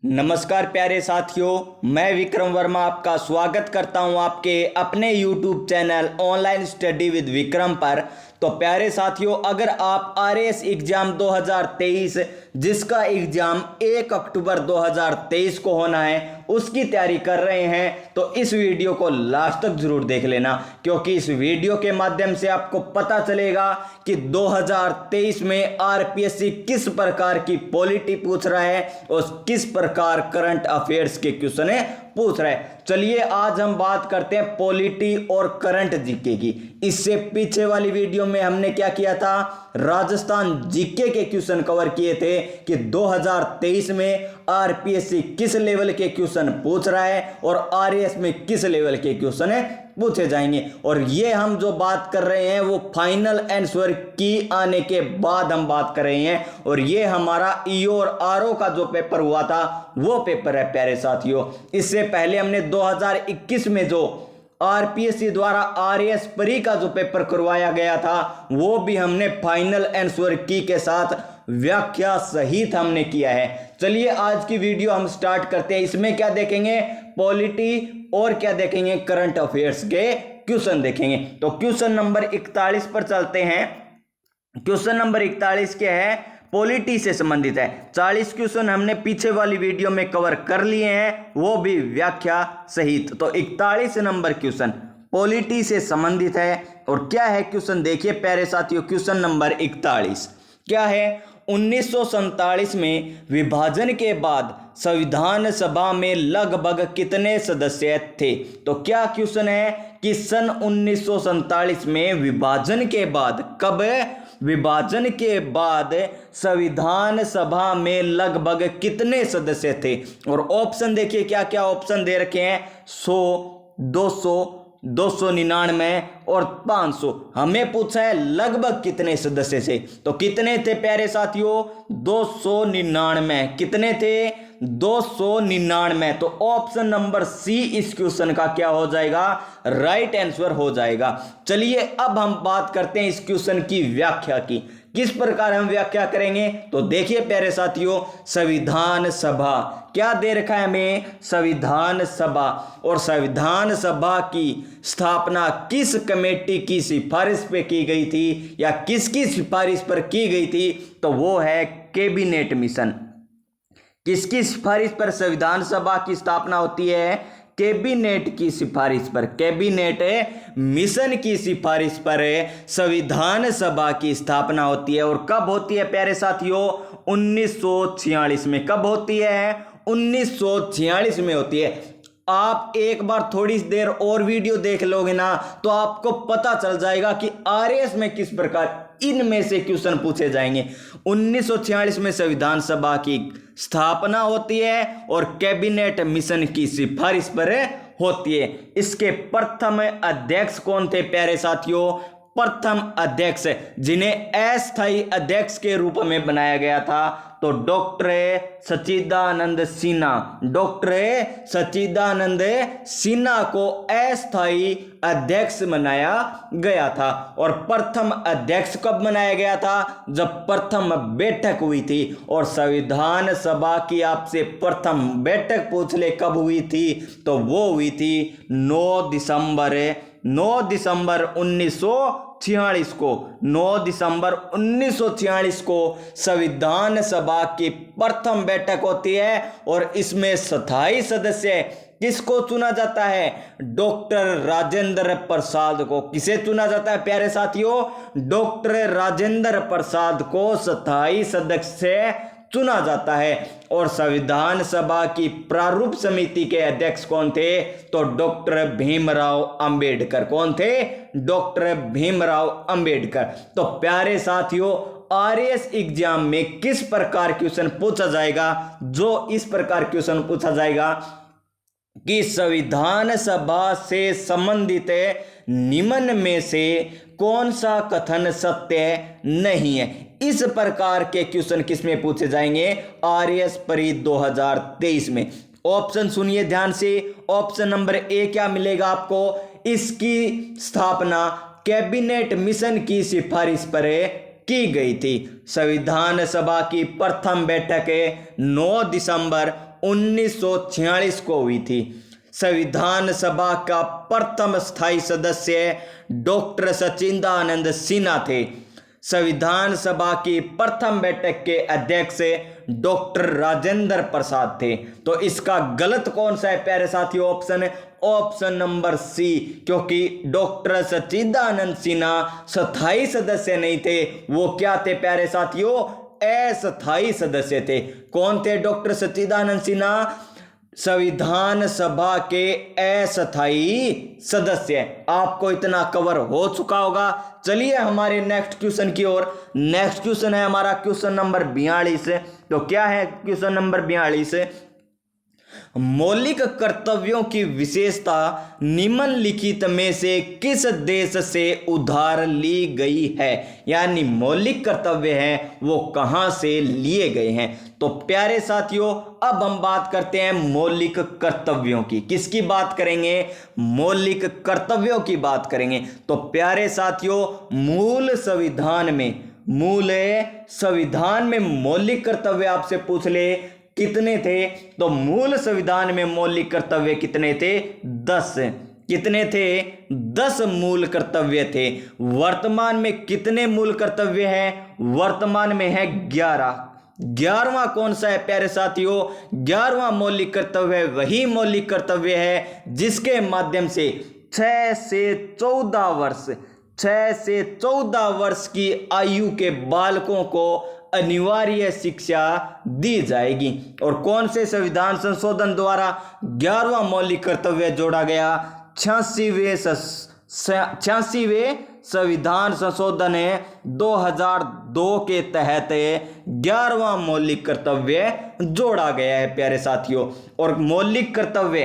नमस्कार प्यारे साथियों, मैं विक्रम वर्मा आपका स्वागत करता हूं आपके अपने YouTube channel online study with Vikram पर। तो प्यारे साथियों, अगर आप RAS एग्ज़ाम 2023 जिसका एग्ज़ाम 1 अक्टूबर 2023 को होना है उसकी तैयारी कर रहे हैं तो इस वीडियो को लास्ट तक ज़रूर देख लेना, क्योंकि इस वीडियो के माध्यम से आपको पता चलेगा कि 2023 में RPSC किस प्रकार की पॉलिटी पूछ रहा है और किस प्रकार करंट अफेयर्स के क्वेश्चन पूछ रहा है। चलिए आज हम बात करते हैं पॉलिटी और करंट जीके की। इससे पीछे वाली वीडियो में हमने क्या किया था, राजस्थान जीके के क्वेश्चन कवर किए थे कि 2023 में RPSC किस लेवल के क्वेश्चन पूछ रहा है और RAS में किस लेवल के क्वेश्चन पूछे जाएंगे। और ये हम जो बात कर रहे हैं वो फाइनल आंसर की आने के बाद हम बात कर रहे हैं, और ये हमारा EO और RO का जो पेपर हुआ था वो पेपर है प्यारे साथियों। इससे पहले हमने 2021 में जो RPSC द्वारा RAS प्री का जो पेपर करवाया गया था वो भी हमने फाइनल आंसर की के साथ व्याख्या सहित हमने किया है। चलिए आज की वीडियो हम स्टार्ट करते हैं। इसमें क्या देखेंगे, पॉलिटी और क्या देखेंगे, करंट अफेयर्स के क्वेश्चन देखेंगे। तो क्वेश्चन नंबर 41 पर चलते हैं। क्वेश्चन नंबर 41 क्या है, पॉलिटी से संबंधित है। 40 क्वेश्चन हमने पीछे वाली वीडियो में कवर कर लिए हैं, वो भी व्याख्या सहित। तो 41 नंबर क्वेश्चन पॉलिटी से संबंधित है। और क्या है क्वेश्चन, देखिए प्यारे साथियों, क्वेश्चन नंबर 41 क्या है, 1947 में विभाजन के बाद संविधान सभा में लगभग कितने सदस्य थे। तो क्या क्वेश्चन है कि सन 1947 में विभाजन के बाद, कब, विभाजन के बाद संविधान सभा में लगभग कितने सदस्य थे। और ऑप्शन देखिए क्या क्या ऑप्शन दे रखे हैं, 100, 200, 299 और 500। हमें पूछा है लगभग कितने सदस्य थे, तो कितने थे प्यारे साथियों, 299। कितने थे, 299। तो ऑप्शन नंबर सी इस क्वेश्चन का क्या हो जाएगा, राइट आंसर हो जाएगा। चलिए अब हम बात करते हैं इस क्वेश्चन की व्याख्या की। किस प्रकार हम व्याख्या करेंगे, तो देखिए प्यारे साथियों, संविधान सभा क्या दे रखा है हमें, संविधान सभा। और संविधान सभा की स्थापना किस कमेटी की सिफारिश पे की गई थी या किसकी सिफारिश पर की गई थी, तो वो है कैबिनेट मिशन। किसकी सिफारिश पर संविधान सभा की स्थापना होती है, कैबिनेट की सिफारिश पर, कैबिनेट मिशन की सिफारिश पर संविधान सभा की स्थापना होती है। और कब होती है प्यारे साथियों, 1946 में। कब होती है, 1946 में होती है। आप एक बार थोड़ी देर और वीडियो देख लोगे ना तो आपको पता चल जाएगा कि RAS में किस प्रकार इनमें से क्वेश्चन पूछे जाएंगे। 1946 में संविधान सभा की स्थापना होती है और कैबिनेट मिशन की सिफारिश पर होती है। इसके प्रथम अध्यक्ष कौन थे प्यारे साथियों, प्रथम अध्यक्ष जिन्हें अस्थायी अध्यक्ष के रूप में बनाया गया था, तो डॉक्टर सच्चिदानंद सिन्हा। डॉक्टर सच्चिदानंद सिन्हा को अस्थायी अध्यक्ष बनाया गया था। और प्रथम अध्यक्ष कब बनाया गया था, जब प्रथम बैठक हुई थी। और संविधान सभा की आपसे प्रथम बैठक पूछ ले कब हुई थी, तो वो हुई थी 9 दिसंबर 1946 को। 9 दिसंबर 1946 को संविधान सभा की प्रथम बैठक होती है और इसमें स्थायी सदस्य किसको चुना जाता है, डॉक्टर राजेंद्र प्रसाद को। किसे चुना जाता है प्यारे साथियों, डॉक्टर राजेंद्र प्रसाद को स्थायी सदस्य चुना जाता है। और संविधान सभा की प्रारूप समिति के अध्यक्ष कौन थे, तो डॉक्टर भीमराव अंबेडकर। कौन थे, डॉक्टर भीमराव अंबेडकर। तो प्यारे साथियों, RAS एग्जाम में किस प्रकार क्वेश्चन पूछा जाएगा, जो इस प्रकार क्वेश्चन पूछा जाएगा कि संविधान सभा से संबंधित निम्न में से कौन सा कथन सत्य नहीं है। इस प्रकार के क्वेश्चन किसमें पूछे जाएंगे, RAS प्री 2023 में। ऑप्शन सुनिए ध्यान से। ऑप्शन नंबर ए क्या मिलेगा आपको, इसकी स्थापना कैबिनेट मिशन की सिफारिश पर की गई थी। संविधान सभा की प्रथम बैठक 9 दिसंबर 1946 को हुई थी। संविधान सभा का प्रथम स्थायी सदस्य डॉक्टर सचिदानंद सिन्हा थे। संविधान सभा की प्रथम बैठक के अध्यक्ष डॉक्टर राजेंद्र प्रसाद थे। तो इसका गलत कौन सा है प्यारे साथियों? ऑप्शन नंबर सी, क्योंकि डॉक्टर सचिदानंद सिन्हा स्थायी सदस्य नहीं थे, वो क्या थे प्यारे साथियों? अस्थायी सदस्य थे। कौन थे डॉक्टर सचिदानंद सिन्हा? संविधान सभा के अस्थायी सदस्य। आपको इतना कवर हो चुका होगा। चलिए हमारे नेक्स्ट क्वेश्चन की ओर। नेक्स्ट क्वेश्चन है हमारा क्वेश्चन नंबर 42। तो क्या है क्वेश्चन नंबर 42? मौलिक कर्तव्यों की विशेषता निम्नलिखित में से किस देश से उधार ली गई है? यानी मौलिक कर्तव्य हैं वो कहां से लिए गए हैं? तो प्यारे साथियों अब हम बात करते हैं मौलिक कर्तव्यों की। किसकी बात करेंगे? मौलिक कर्तव्यों की बात करेंगे। तो प्यारे साथियों मूल संविधान में मौलिक कर्तव्य आपसे पूछ ले कितने थे? तो मूल संविधान में मौलिक कर्तव्य कितने थे? 10। कितने थे? 10 मूल कर्तव्य थे। वर्तमान में कितने मूल कर्तव्य हैं? वर्तमान में है 11। 11वां कौन सा है प्यारे साथियों? 11वां मौलिक कर्तव्य वही मौलिक कर्तव्य है जिसके माध्यम से 6 से 14 वर्ष की आयु के बालकों को अनिवार्य शिक्षा दी जाएगी। और कौन से संविधान संशोधन द्वारा 11वां मौलिक कर्तव्य जोड़ा गया? 86वें संविधान संशोधन 2002 के तहत 11वां मौलिक कर्तव्य जोड़ा गया है प्यारे साथियों। और मौलिक कर्तव्य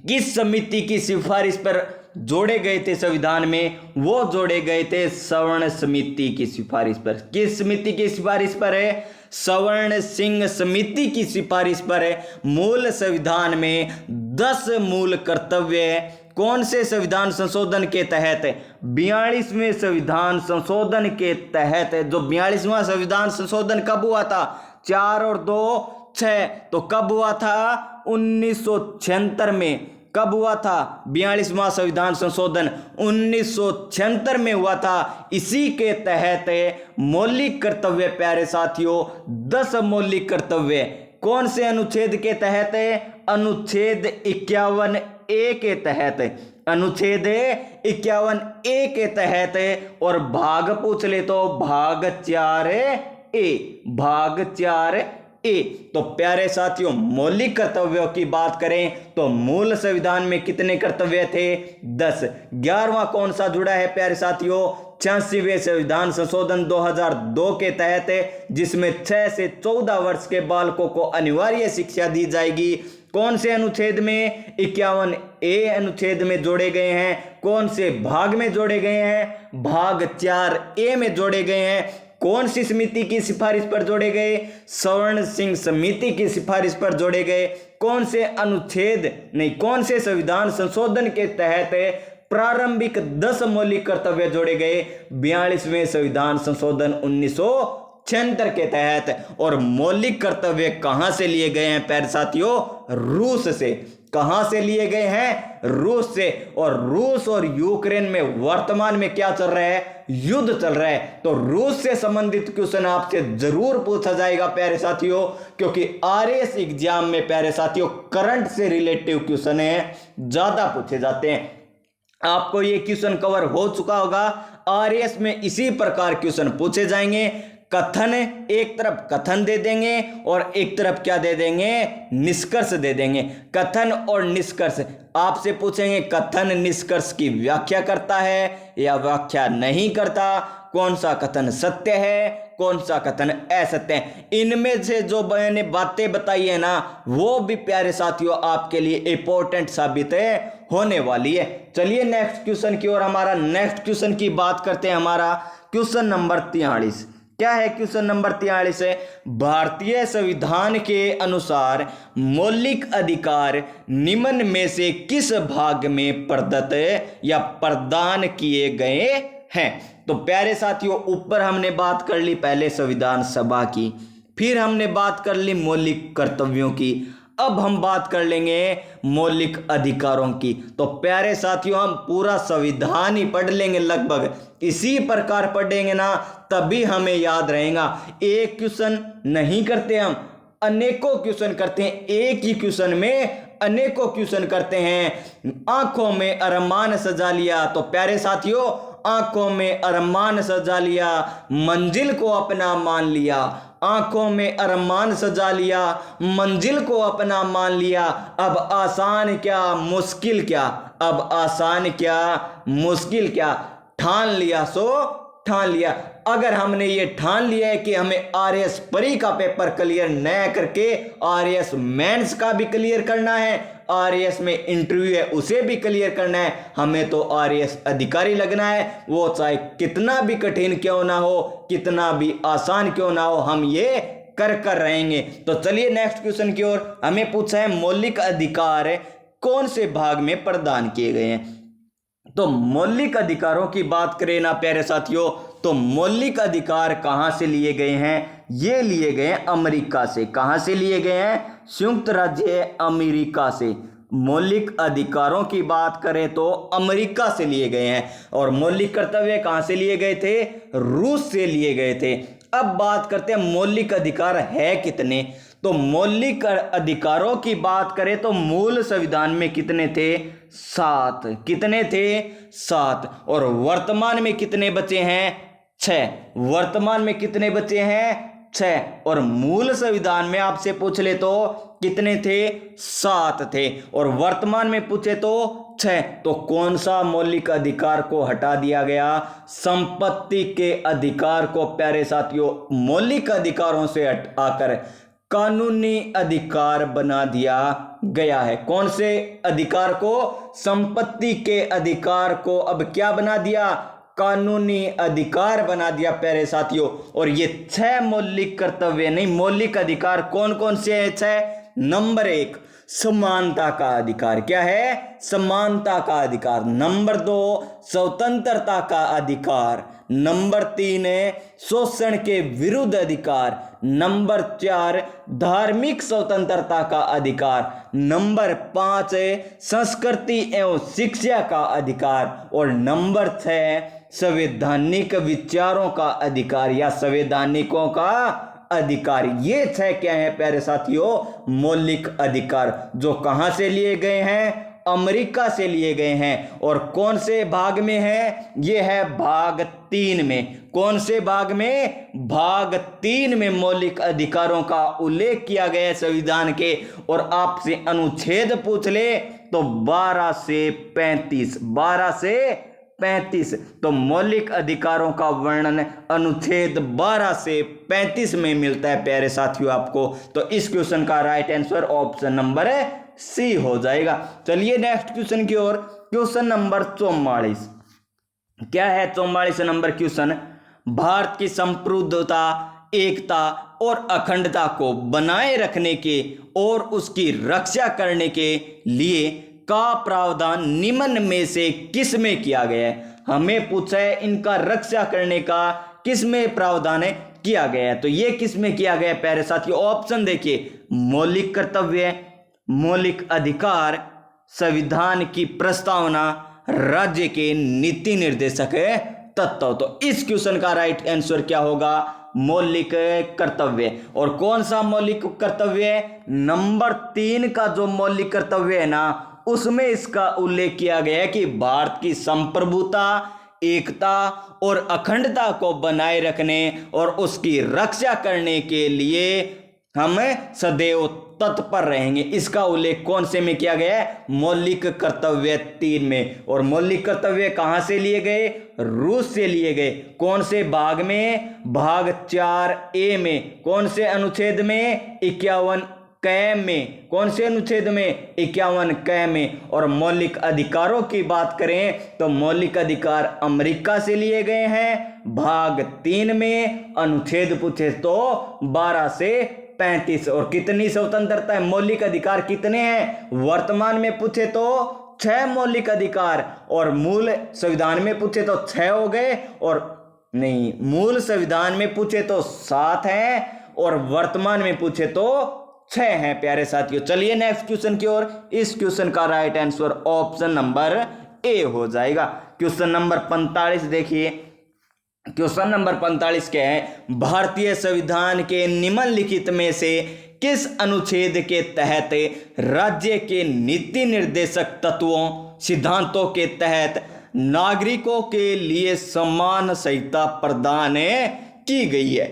किस समिति की सिफारिश पर जोड़े गए थे संविधान में? वो जोड़े गए थे सवर्ण समिति की सिफारिश पर। किस समिति की सिफारिश पर है? सवर्ण सिंह समिति की सिफारिश पर है। मूल संविधान में 10 मूल कर्तव्य कौन से संविधान संशोधन के तहत? 42वें संविधान संशोधन के तहत। जो 42वां संविधान संशोधन कब हुआ था? 4 और 2 6। तो कब हुआ था? 1976 में। कब हुआ था 42वां संविधान संशोधन? 1976 में हुआ था। इसी के तहत मौलिक कर्तव्य प्यारे साथियों 10 मौलिक कर्तव्य कौन से अनुच्छेद के तहत? अनुच्छेद 51A के तहत। अनुच्छेद 51A के तहत। और भाग पूछ ले तो भाग 4A। तो प्यारे साथियों मौलिक कर्तव्यों की बात करें तो मूल संविधान में कितने कर्तव्य थे? 10। 11वां कौन सा जुड़ा है प्यारे साथियों? 86वें संविधान संशोधन 2002 के तहत, जिसमें 6 से 14 वर्ष के बालकों को अनिवार्य शिक्षा दी जाएगी। कौन से अनुच्छेद में? 51A अनुच्छेद में जोड़े गए हैं। कौन से भाग में जोड़े गए हैं? भाग 4A में जोड़े गए हैं। कौन सी समिति की सिफारिश पर जोड़े गए? सवर्ण सिंह समिति की सिफारिश पर जोड़े गए। कौन से कौन से संविधान संशोधन के तहत प्रारंभिक 10 मौलिक कर्तव्य जोड़े गए? 42वें संविधान संशोधन 1976 के तहत। और मौलिक कर्तव्य कहां से लिए गए हैं प्यारे साथियों? रूस से। कहां से लिए गए हैं? रूस से। और रूस और यूक्रेन में वर्तमान में क्या चल रहा है? युद्ध चल रहा है। तो रूस से संबंधित क्वेश्चन आपसे जरूर पूछा जाएगा प्यारे साथियों, क्योंकि आरएस एग्जाम में प्यारे साथियों करंट से रिलेटिव क्वेश्चन है ज्यादा पूछे जाते हैं। आपको ये क्वेश्चन कवर हो चुका होगा। आरएस में इसी प्रकार क्वेश्चन पूछे जाएंगे। कथन, एक तरफ कथन दे देंगे और एक तरफ क्या दे देंगे? निष्कर्ष दे देंगे। कथन और निष्कर्ष आपसे पूछेंगे कथन निष्कर्ष की व्याख्या करता है या व्याख्या नहीं करता? कौन सा कथन सत्य है, कौन सा कथन असत्य है? इनमें से जो मैंने बातें बताई है ना, वो भी प्यारे साथियों आपके लिए इंपॉर्टेंट साबित होने वाली है। चलिए नेक्स्ट क्वेश्चन की ओर। हमारा नेक्स्ट क्वेश्चन की बात करते हैं। हमारा क्वेश्चन नंबर 43 क्या है? क्वेश्चन नंबर 43 है, भारतीय संविधान के अनुसार मौलिक अधिकार निम्न में से किस भाग में प्रदत्त या प्रदान किए गए हैं? तो प्यारे साथियों ऊपर हमने बात कर ली पहले संविधान सभा की, फिर हमने बात कर ली मौलिक कर्तव्यों की। अब हम बात कर लेंगे मौलिक अधिकारों की। तो प्यारे साथियों, हम पूरा संविधान ही पढ़ लेंगे, लगभग इसी प्रकार पढ़ेंगे ना, तभी हमें याद रहेगा। एक क्वेश्चन नहीं करते हम, अनेकों क्वेश्चन करते हैं, एक ही क्वेश्चन में अनेकों क्वेश्चन करते हैं। आंखों में अरमान सजा लिया, तो प्यारे साथियों, आंखों में अरमान सजा लिया, मंजिल को अपना मान लिया। आंखों में अरमान सजा लिया, मंजिल को अपना मान लिया। अब आसान क्या मुश्किल क्या, अब आसान क्या मुश्किल क्या, ठान लिया सो ठान लिया। अगर हमने ये ठान लिया है कि हमें आरएएस परी का पेपर क्लियर न करके आरएएस मेंस का भी क्लियर करना है, आरएएस में इंटरव्यू है उसे भी क्लियर करना है, हमें तो आरएएस अधिकारी लगना है, वो चाहे कितना भी कठिन क्यों ना हो, कितना भी आसान क्यों ना हो, हम ये कर रहेंगे। तो चलिए नेक्स्ट क्वेश्चन की ओर। हमें पूछा है मौलिक अधिकार कौन से भाग में प्रदान किए गए हैं। तो मौलिक अधिकारों की बात करें ना प्यारे साथियों, तो मौलिक अधिकार कहां से लिए गए हैं, ये लिए गए हैं अमेरिका से। कहां से लिए गए हैं, संयुक्त राज्य अमेरिका से। मौलिक अधिकारों की बात करें तो अमेरिका से लिए गए हैं। और मौलिक कर्तव्य कहां से लिए गए थे, रूस से लिए गए थे। अब बात करते हैं मौलिक अधिकार है कितने। तो मौलिक अधिकारों की बात करें तो मूल संविधान में कितने थे, 7। कितने थे, 7। और वर्तमान में कितने बचे हैं, 6। वर्तमान में कितने बचे हैं, 6। और मूल संविधान में आपसे पूछ ले तो कितने थे, 7 थे। और वर्तमान में पूछे तो 6। तो कौन सा मौलिक अधिकार को हटा दिया गया, संपत्ति के अधिकार को प्यारे साथियों मौलिक अधिकारों से हटाकर कानूनी अधिकार बना दिया गया है। कौन से अधिकार को, संपत्ति के अधिकार को अब क्या बना दिया, कानूनी अधिकार बना दिया प्यारे साथियों। और ये 6 मौलिक कर्तव्य नहीं, मौलिक अधिकार कौन कौन से हैं, 6। नंबर 1 समानता का अधिकार, क्या है, समानता का अधिकार। नंबर 2 स्वतंत्रता का अधिकार। नंबर 3 है शोषण के विरुद्ध अधिकार। नंबर 4 धार्मिक स्वतंत्रता का अधिकार। नंबर 5 है संस्कृति एवं शिक्षा का अधिकार। और नंबर 6 संवैधानिक विचारों का अधिकार या संवैधानिकों का अधिकार। ये 6 क्या है प्यारे साथियों, मौलिक अधिकार, जो कहां से लिए गए हैं, अमेरिका से लिए गए हैं। और कौन से भाग में है, ये है भाग 3 में। कौन से भाग में, भाग 3 में मौलिक अधिकारों का उल्लेख किया गया है संविधान के। और आपसे अनुच्छेद पूछ ले तो 12 से 35, 12 से 35। तो मौलिक अधिकारों का वर्णन अनुच्छेद 12 से 35 में मिलता है प्यारे साथियों आपको। तो इस क्वेश्चन का right answer option number C हो जाएगा। चलिए नेक्स्ट क्वेश्चन की ओर। क्वेश्चन नंबर 44 क्या है, 44 नंबर क्वेश्चन, भारत की संप्रभुता, एकता और अखंडता को बनाए रखने के और उसकी रक्षा करने के लिए का प्रावधान निम्न में से किस में किया गया है। हमें पूछा है इनका रक्षा करने का किस में प्रावधान है किया गया है। तो ये किस में किया गया है प्यारे साथियों, ऑप्शन देखिए, मौलिक कर्तव्य, मौलिक अधिकार, संविधान की प्रस्तावना, राज्य के नीति निर्देशक तत्व। तो इस क्वेश्चन का राइट आंसर क्या होगा, मौलिक कर्तव्य। और कौन सा मौलिक कर्तव्य है, नंबर 3 का जो मौलिक कर्तव्य है ना, उसमें इसका उल्लेख किया गया है कि भारत की संप्रभुता, एकता और अखंडता को बनाए रखने और उसकी रक्षा करने के लिए हम सदैव तत्पर रहेंगे। इसका उल्लेख कौन से में किया गया है, मौलिक कर्तव्य 3 में। और मौलिक कर्तव्य कहां से लिए गए, रूस से लिए गए। कौन से भाग में, भाग 4A में। कौन से अनुच्छेद में, 51 क में। कौन से अनुच्छेद में, 51 क में। और मौलिक अधिकारों की बात करें तो मौलिक अधिकार अमेरिका से लिए गए हैं, भाग 3 में। अनुच्छेद पूछे तो 12 से 35। और कितनी स्वतंत्रता है, मौलिक अधिकार कितने हैं, वर्तमान में पूछे तो 6 मौलिक अधिकार। और मूल संविधान में पूछे तो 6 हो गए, और नहीं, मूल संविधान में पूछे तो 7 हैं और वर्तमान में पूछे तो 6 हैं प्यारे साथियों। चलिए नेक्स्ट क्वेश्चन की ओर। इस क्वेश्चन का राइट आंसर ऑप्शन नंबर ए हो जाएगा। क्वेश्चन नंबर 45 देखिए। क्वेश्चन नंबर 45 क्या है? भारतीय संविधान के निम्नलिखित में से किस अनुच्छेद के तहत राज्य के नीति निर्देशक तत्वों सिद्धांतों के तहत नागरिकों के लिए समान संहिता प्रदान की गई है?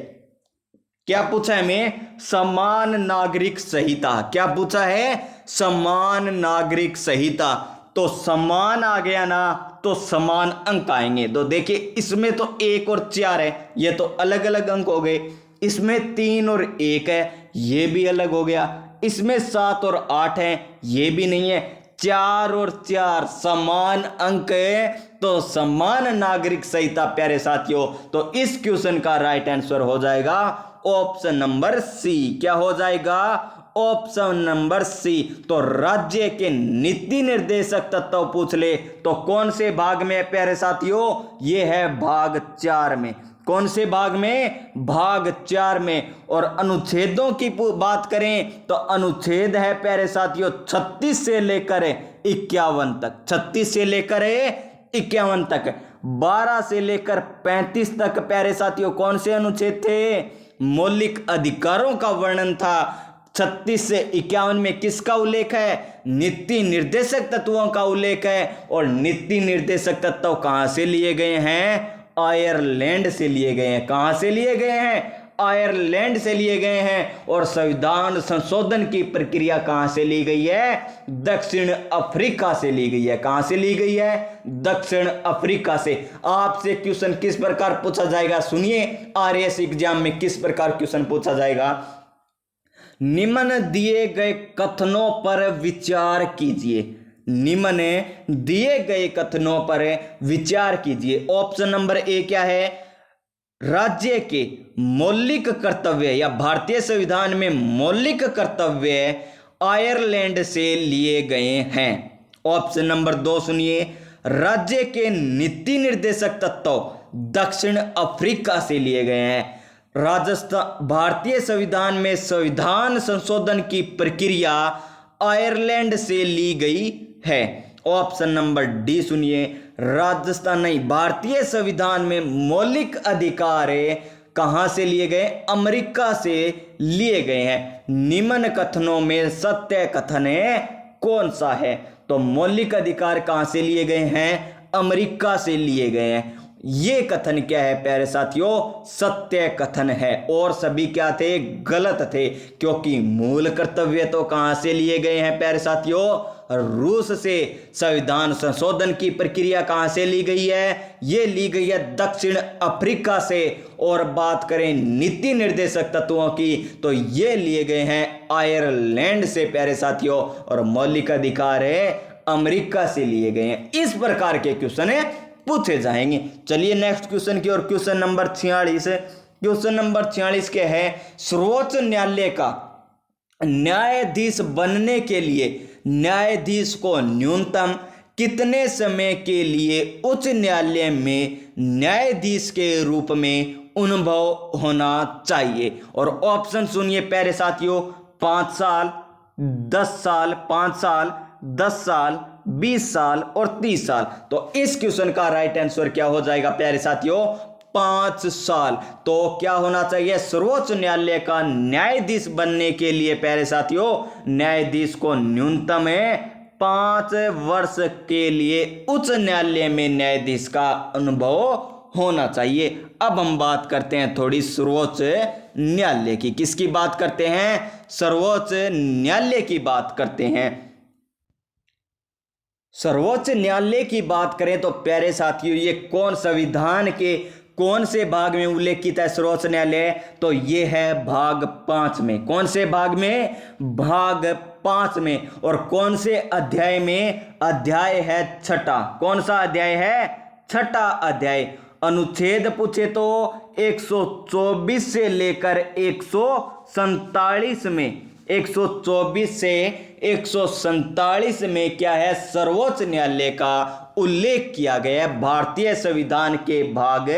क्या पूछा है हमें? समान नागरिक संहिता। क्या पूछा है? समान नागरिक संहिता। तो समान आ गया ना तो समान अंक आएंगे। तो देखिए इसमें तो 1 और 4 है, ये तो अलग अलग अंक हो गए। इसमें 3 और 1 है, ये भी अलग हो गया। इसमें 7 और 8 है, ये भी नहीं है। 4 और 4 समान अंक है, तो समान नागरिक संहिता प्यारे साथियों। तो इस क्वेश्चन का राइट आंसर हो जाएगा ऑप्शन नंबर सी। क्या हो जाएगा? Option number C. तो राज्य के नीति निर्देशक तत्व पूछ ले तो कौन से भाग में है प्यारे साथियों? ये है भाग 4 में। कौन से भाग में? भाग 4 में। और अनुच्छेदों की बात करें तो अनुच्छेद है प्यारे साथियों 36 से लेकर 51 तक। 36 से लेकर 51 तक। 12 से लेकर 35 तक प्यारे साथियों कौन से अनुच्छेद थे? मौलिक अधिकारों का वर्णन था। 36 से 51 में किसका उल्लेख है? नीति निर्देशक तत्वों का उल्लेख है। और नीति निर्देशक तत्व कहां से लिए गए हैं? आयरलैंड से लिए गए हैं। कहां से लिए गए हैं? आयरलैंड से लिए गए हैं। और संविधान संशोधन की प्रक्रिया कहां से ली गई है? दक्षिण अफ्रीका से ली गई है। कहां से ली गई है? दक्षिण अफ्रीका से। आपसे क्वेश्चन किस प्रकार पूछा जाएगा सुनिए। आरएएस एग्जाम में किस प्रकार क्वेश्चन पूछा जाएगा? निम्न दिए गए कथनों पर विचार कीजिए। निम्न दिए गए कथनों पर विचार कीजिए। ऑप्शन नंबर ए क्या है? राज्य के मौलिक कर्तव्य या भारतीय संविधान में मौलिक कर्तव्य आयरलैंड से लिए गए हैं। ऑप्शन नंबर 2 सुनिए। राज्य के नीति निर्देशक तत्व दक्षिण अफ्रीका से लिए गए हैं। राजस्थान भारतीय संविधान में संविधान संशोधन की प्रक्रिया आयरलैंड से ली गई है। ऑप्शन नंबर डी सुनिए। राजस्थान नहीं, भारतीय संविधान में मौलिक अधिकार कहां से लिए गए? अमेरिका से लिए गए हैं। निम्न कथनों में सत्य कथन कौन सा है? तो मौलिक अधिकार कहां से लिए गए हैं? अमेरिका से लिए गए हैं। ये कथन क्या है प्यारे साथियों? सत्य कथन है। और सभी क्या थे? गलत थे, क्योंकि मूल कर्तव्य तो कहां से लिए गए हैं प्यारे साथियों? रूस से। संविधान संशोधन की प्रक्रिया कहां से ली गई है? ये ली गई है दक्षिण अफ्रीका से। और बात करें नीति निर्देशक तत्वों की तो ये लिए गए हैं आयरलैंड से प्यारे साथियों। और मौलिक अधिकार अमेरिका से लिए गए हैं। इस प्रकार के क्वेश्चन पूछे जाएंगे। चलिए नेक्स्ट क्वेश्चन की ओर। Question number 46। क्वेश्चन नंबर 46 के है? सर्वोच्च न्यायालय का न्यायाधीश बनने के लिए न्यायाधीश को न्यूनतम कितने समय के लिए उच्च न्यायालय में न्यायाधीश के रूप में अनुभव होना चाहिए? और ऑप्शन सुनिए प्यारे साथियों। 5 साल, 10 साल, 5 साल, 10 साल, 20 साल और 30 साल। तो इस क्वेश्चन का राइट आंसर क्या हो जाएगा प्यारे साथियों? 5 साल। तो क्या होना चाहिए? सर्वोच्च न्यायालय का न्यायाधीश बनने के लिए प्यारे साथियों न्यायाधीश को न्यूनतम 5 वर्ष के लिए उच्च न्यायालय में न्यायाधीश का अनुभव होना चाहिए। अब हम बात करते हैं थोड़ी सर्वोच्च न्यायालय की। किसकी बात करते हैं? सर्वोच्च न्यायालय की बात करते हैं। सर्वोच्च न्यायालय की बात करें तो प्यारे साथियों ये कौन संविधान के कौन से भाग में उल्लेखित है सर्वोच्च न्यायालय? तो ये है भाग 5 में। कौन से भाग में? भाग 5 में। और कौन से अध्याय में? अध्याय है 6ठा। कौन सा अध्याय है? 6ठा अध्याय। अनुच्छेद पूछे तो 124 से लेकर 147 में 124 से 147 में क्या है? सर्वोच्च न्यायालय का उल्लेख किया गया है। भारतीय संविधान के भाग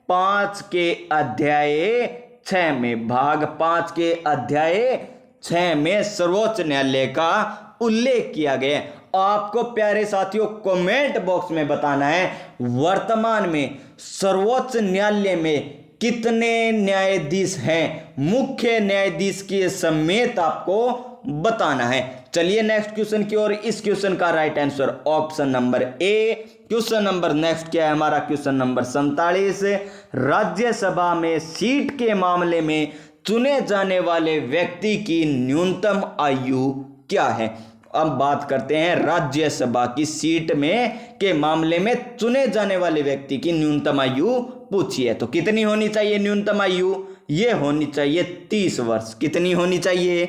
5 के अध्याय 6 में, भाग 5 के अध्याय 6 में सर्वोच्च न्यायालय का उल्लेख किया गया है। आपको प्यारे साथियों कमेंट बॉक्स में बताना है वर्तमान में सर्वोच्च न्यायालय में कितने न्यायाधीश हैं, मुख्य न्यायाधीश के समेत आपको बताना है। चलिए नेक्स्ट क्वेश्चन की ओर। इस क्वेश्चन का राइट आंसर ऑप्शन नंबर ए। क्वेश्चन नंबर नेक्स्ट क्या है हमारा? क्वेश्चन नंबर 47, राज्यसभा में सीट के मामले में चुने जाने वाले व्यक्ति की न्यूनतम आयु क्या है? अब बात करते हैं राज्यसभा की सीट में के मामले में चुने जाने वाले व्यक्ति की न्यूनतम आयु पूछी है। तो कितनी होनी चाहिए न्यूनतम आयु? ये होनी चाहिए 30 वर्ष। कितनी होनी चाहिए?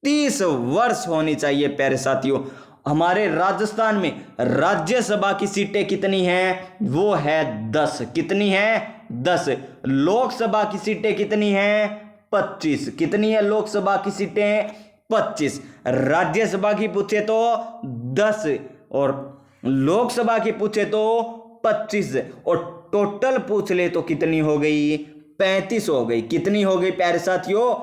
30 वर्ष होनी चाहिए प्यारे साथियों। हमारे राजस्थान में राज्यसभा की सीटें कितनी हैं? वो है 10। कितनी है? 10। लोकसभा की सीटें कितनी हैं? 25। कितनी है लोकसभा की सीटें? 25। राज्यसभा की पूछे तो 10 और लोकसभा की पूछे तो 25 और टोटल पूछ ले तो कितनी हो गई? 35 हो गई। कितनी हो गई प्यारे साथियों?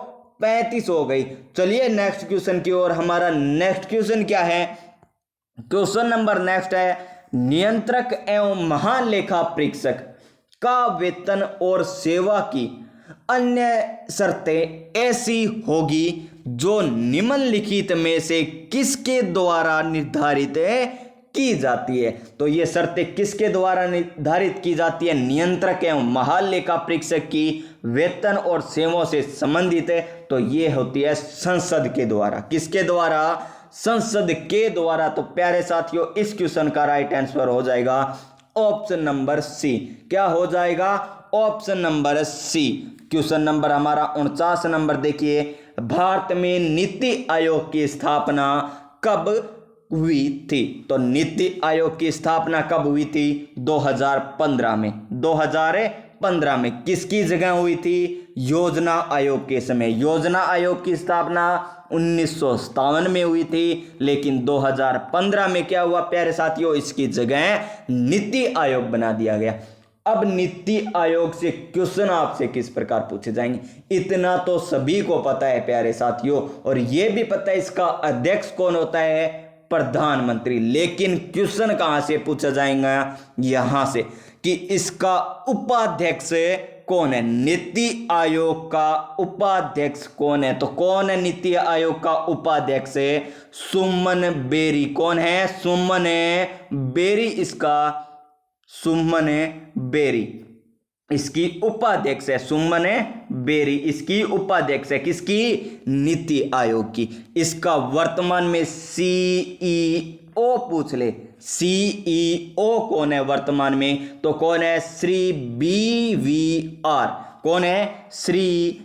35 हो गई। चलिए नेक्स्ट क्वेश्चन की ओर। हमारा नेक्स्ट क्वेश्चन क्या है? क्वेश्चन नंबर नेक्स्ट है, नियंत्रक एवं महालेखा परीक्षक का वेतन और सेवा की अन्य शर्तें ऐसी होगी जो निम्नलिखित में से किसके द्वारा निर्धारित की जाती है? तो ये शर्तें किसके द्वारा निर्धारित की जाती है? नियंत्रक एवं महालेखा परीक्षक की वेतन और सेवाओं से संबंधित है तो ये होती है संसद के द्वारा। किसके द्वारा? संसद के द्वारा। तो प्यारे साथियों इस क्वेश्चन का राइट आंसर हो जाएगा ऑप्शन नंबर सी। क्या हो जाएगा? Option number C. Question number हमारा 49 नंबर देखिए, भारत में नीति आयोग की स्थापना कब हुई थी? तो नीति आयोग की स्थापना कब हुई थी? 2015 में। 2015 में किसकी जगह हुई थी? योजना आयोग के समय। योजना आयोग की स्थापना 1957 में हुई थी, लेकिन 2015 में क्या हुआ प्यारे साथियों? इसकी जगह नीति आयोग बना दिया गया। अब नीति आयोग से क्वेश्चन आपसे किस प्रकार पूछे जाएंगे? इतना तो सभी को पता है प्यारे साथियों, और यह भी पता है इसका अध्यक्ष कौन होता है? प्रधानमंत्री। लेकिन क्वेश्चन कहां से पूछा जाएगा? यहां से कि इसका उपाध्यक्ष कौन है? नीति आयोग का उपाध्यक्ष कौन है? तो कौन है नीति आयोग का उपाध्यक्ष? सुमन बेरी। कौन है? सुमन बेरी। इसका सुमन बेरी इसकी उपाध्यक्ष है। सुमन बेरी इसकी उपाध्यक्ष है। किसकी? नीति आयोग की। इसका वर्तमान में सीईओ पूछ ले, सीईओ कौन है वर्तमान में? तो कौन है? श्री BVR। कौन है? श्री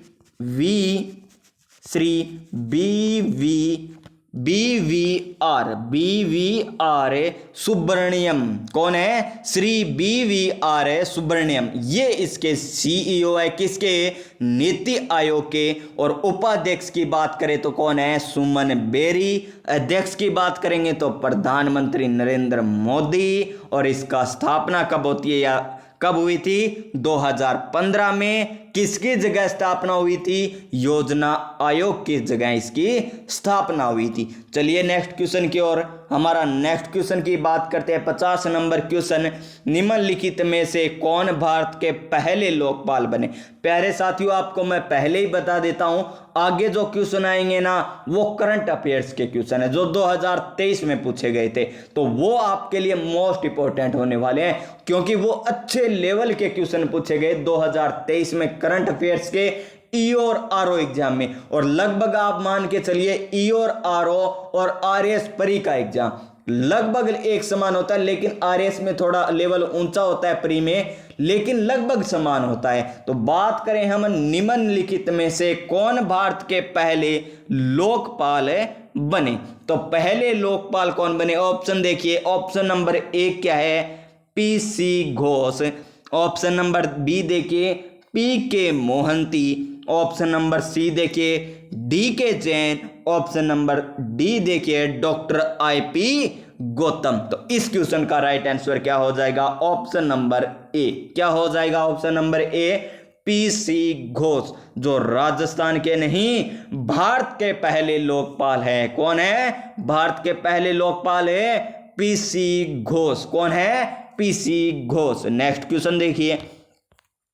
BVR सुब्रमण्यम। कौन है? श्री BVR सुब्रमण्यम। ये इसके सीईओ है। किसके? नीति आयोग के। और उपाध्यक्ष की बात करें तो कौन है? सुमन बेरी। अध्यक्ष की बात करेंगे तो प्रधानमंत्री नरेंद्र मोदी। और इसका स्थापना कब होती है या कब हुई थी? 2015 में। किसकी जगह स्थापना हुई थी? योजना आयोग की जगह इसकी स्थापना हुई थी। चलिए नेक्स्ट क्वेश्चन की ओर। हमारा नेक्स्ट क्वेश्चन की बात करते हैं। 50 नंबर क्वेश्चन, निम्नलिखित में से कौन भारत के पहले लोकपाल बने? प्यारे साथियों आपको मैं पहले ही बता देता हूं, आगे जो क्वेश्चन आएंगे ना वो करंट अफेयर्स के क्वेश्चन है जो 2023 में पूछे गए थे। तो वो आपके लिए मोस्ट इंपॉर्टेंट होने वाले हैं, क्योंकि वो अच्छे लेवल के क्वेश्चन पूछे गए 2023 में करंट अफेयर्स के ई और आरओ एग्जाम में। और लगभग आप मान के चलिए ई और आरओ और आरएस परी का एग्जाम लगभग एक समान होता है, लेकिन आरएस में थोड़ा लेवल ऊंचा होता है, परी में लेकिन लगभग समान होता है। तो बात करें हम निम्नलिखित में से कौन भारत के पहले लोकपाल बने? तो पहले लोकपाल कौन बने? ऑप्शन देखिए। ऑप्शन नंबर 1 क्या है? PC Ghosh. Option number B देखिए PK Mohanty. Option number C देखिए DK Jain. Option number D देखिए डॉक्टर IP गौतम। तो इस क्वेश्चन का राइट आंसर क्या हो जाएगा? Option number A. क्या हो जाएगा? Option number A PC Ghosh, जो राजस्थान के नहीं भारत के पहले लोकपाल है। कौन है? भारत के पहले लोकपाल है पीसी घोष। कौन है? पीसी घोष। नेक्स्ट क्वेश्चन देखिए,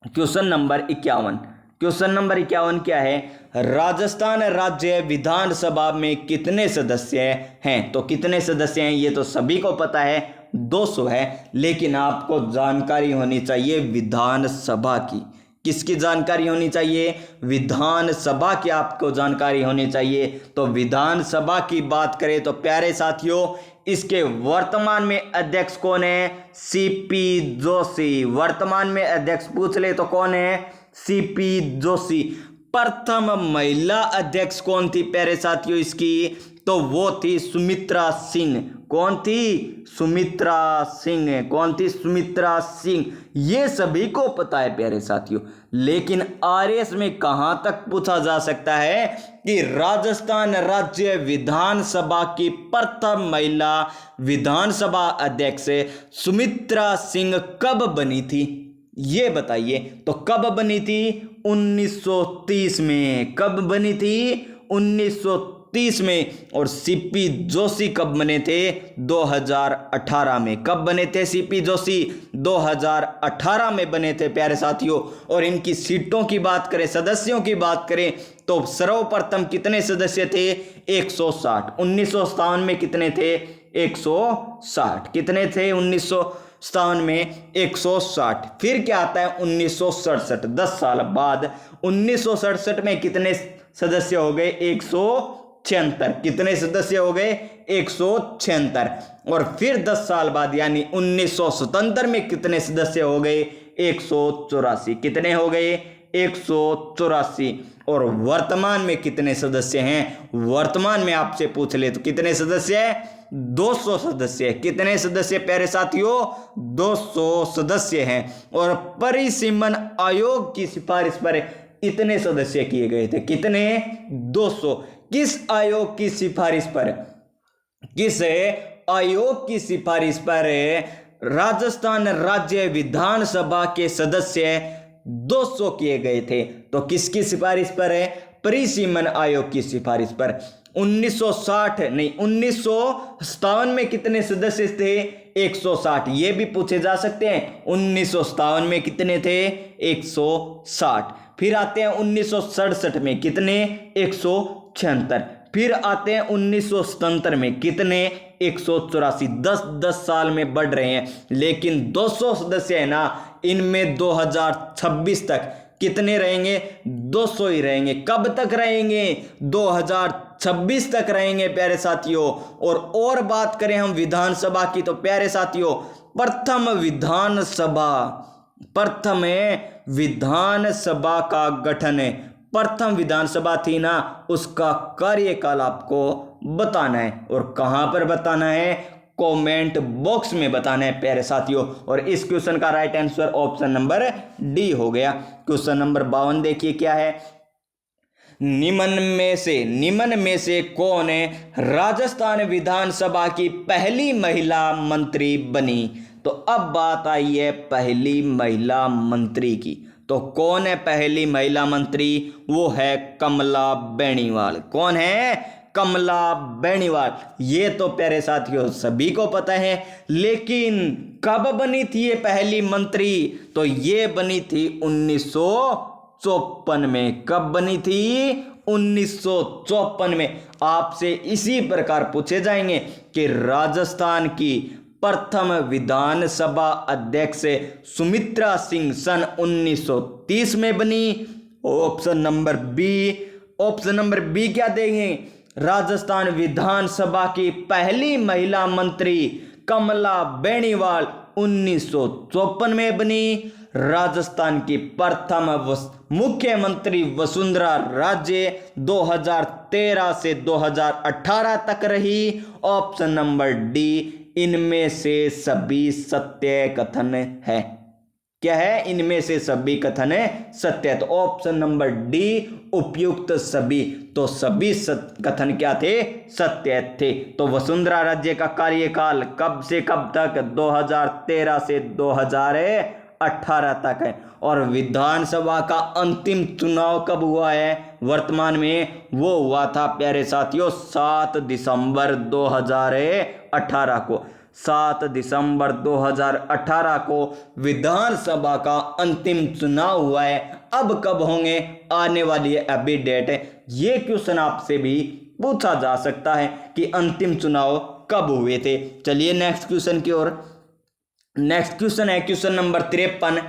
क्वेश्चन नंबर 51। क्वेश्चन नंबर 51 क्या है? राजस्थान राज्य विधानसभा में कितने सदस्य हैं? तो कितने सदस्य हैं ये तो सभी को पता है, 200 है। लेकिन आपको जानकारी होनी चाहिए विधानसभा की। किसकी जानकारी होनी चाहिए? विधानसभा की आपको जानकारी होनी चाहिए। तो विधानसभा की बात करें तो प्यारे साथियों, इसके वर्तमान में अध्यक्ष कौन है? सीपी जोशी। वर्तमान में अध्यक्ष पूछ ले तो कौन है? सीपी जोशी। प्रथम महिला अध्यक्ष कौन थी प्यारे साथियों इसकी? तो वो थी सुमित्रा सिंह। कौन थी? सुमित्रा सिंह। कौन थी? सुमित्रा सिंह। ये सभी को पता है प्यारे साथियों, लेकिन आरएस में कहां तक पूछा जा सकता है कि राजस्थान राज्य विधानसभा की प्रथम महिला विधानसभा अध्यक्ष सुमित्रा सिंह कब बनी थी, ये बताइए। तो कब बनी थी? 1930 में। कब बनी थी? 1930 में। और सीपी जोशी कब बने थे? 2018 में। कब बने थे सीपी जोशी? 2018 में बने थे प्यारे साथियों। और इनकी सीटों की बात करें, सदस्यों की बात करें तो सर्वप्रथम कितने सदस्य थे? 160। 1957 में कितने थे? 160। कितने थे 1957 में? 160। फिर क्या आता है? 1967। 10 साल बाद 1967 में कितने सदस्य हो गए? 176। कितने सदस्य हो गए? 176। और फिर 10 साल बाद यानी 1977 में कितने सदस्य हो गए? 184। कितने हो गए? 184। और वर्तमान में कितने सदस्य हैं? वर्तमान में आपसे पूछ ले तो कितने सदस्य हैं? 200 सदस्य। कितने सदस्य प्यारे साथियों? 200 सदस्य हैं। और परिसीमन आयोग की सिफारिश पर इतने सदस्य किए गए थे। कितने? 200। किस आयोग की सिफारिश पर? किस आयोग की सिफारिश पर राजस्थान राज्य विधानसभा के सदस्य 200 किए गए थे? तो किसकी सिफारिश पर है? परिसीमन आयोग की सिफारिश पर। 1960 नहीं 1957 में कितने सदस्य थे? 160। ये भी पूछे जा सकते हैं। 1957 में कितने थे? 160। फिर आते हैं 1967 में कितने? 176। फिर आते हैं 1977 में कितने? 184। 10 साल में बढ़ रहे हैं। लेकिन 200 सदस्य है ना, इनमें 2026 तक कितने रहेंगे? 200 ही रहेंगे। कब तक रहेंगे? 2026 तक रहेंगे प्यारे साथियों। और बात करें हम विधानसभा की तो प्यारे साथियों, प्रथम विधानसभा का गठन है। प्रथम विधानसभा थी ना, उसका कार्यकाल आपको बताना है। और कहां पर बताना है? कमेंट बॉक्स में बताना है प्यारे साथियों। और इस क्वेश्चन का right answer option number D हो गया। क्वेश्चन नंबर 52 देखिए क्या है? निम्न में से कौन राजस्थान विधानसभा की पहली महिला मंत्री बनी? तो अब बात आई है पहली महिला मंत्री की। तो कौन है पहली महिला मंत्री? वो है कमला बेनीवाल। कौन है? कमला बेनीवाल। ये तो प्यारे साथियों सभी को पता है, लेकिन कब बनी थी ये पहली मंत्री? तो ये बनी थी 1954 में। कब बनी थी? 1954 में। आपसे इसी प्रकार पूछे जाएंगे कि राजस्थान की प्रथम विधानसभा अध्यक्ष सुमित्रा सिंह सन 1930 में बनी। ऑप्शन नंबर बी क्या देंगे? राजस्थान विधानसभा की पहली महिला मंत्री कमला बेनीवाल 1954 में बनी। राजस्थान की प्रथम मुख्यमंत्री वसुंधरा राजे 2013 से 2018 तक रही। ऑप्शन नंबर डी इनमें से सभी सत्य कथन है। क्या है? इनमें से सभी कथन सत्य। तो ऑप्शन नंबर डी उपयुक्त सभी। तो सभी कथन क्या थे? सत्य थे। तो वसुंधरा राजे का कार्यकाल कब से कब तक? 2013 से 2018 तक है। और विधानसभा का अंतिम चुनाव कब हुआ है वर्तमान में? वो हुआ था प्यारे साथियों 7 दिसंबर 2018 को। 7 दिसंबर 2018 को विधानसभा का अंतिम चुनाव हुआ है। अब कब होंगे आने वाली है अभी डेट है। ये क्वेश्चन आपसे भी पूछा जा सकता है कि अंतिम चुनाव कब हुए थे। चलिए नेक्स्ट क्वेश्चन की ओर। नेक्स्ट क्वेश्चन है क्वेश्चन नंबर 53।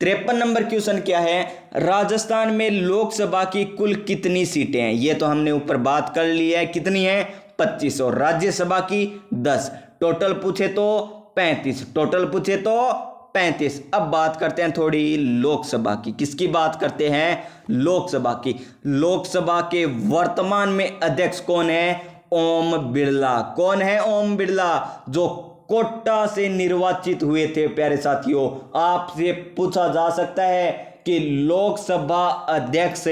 53 नंबर क्वेश्चन क्या है? राजस्थान में लोकसभा की कुल कितनी सीटें हैं? ये तो हमने ऊपर बात कर ली है, कितनी है? 25। और राज्यसभा की 10। टोटल पूछे तो 35। टोटल पूछे तो 35। अब बात करते हैं थोड़ी लोकसभा की। किसकी बात करते हैं? लोकसभा की। लोकसभा के वर्तमान में अध्यक्ष कौन है? ओम बिरला। कौन है? ओम बिरला, जो कोटा से निर्वाचित हुए थे। प्यारे साथियों, आपसे पूछा जा सकता है कि लोकसभा अध्यक्ष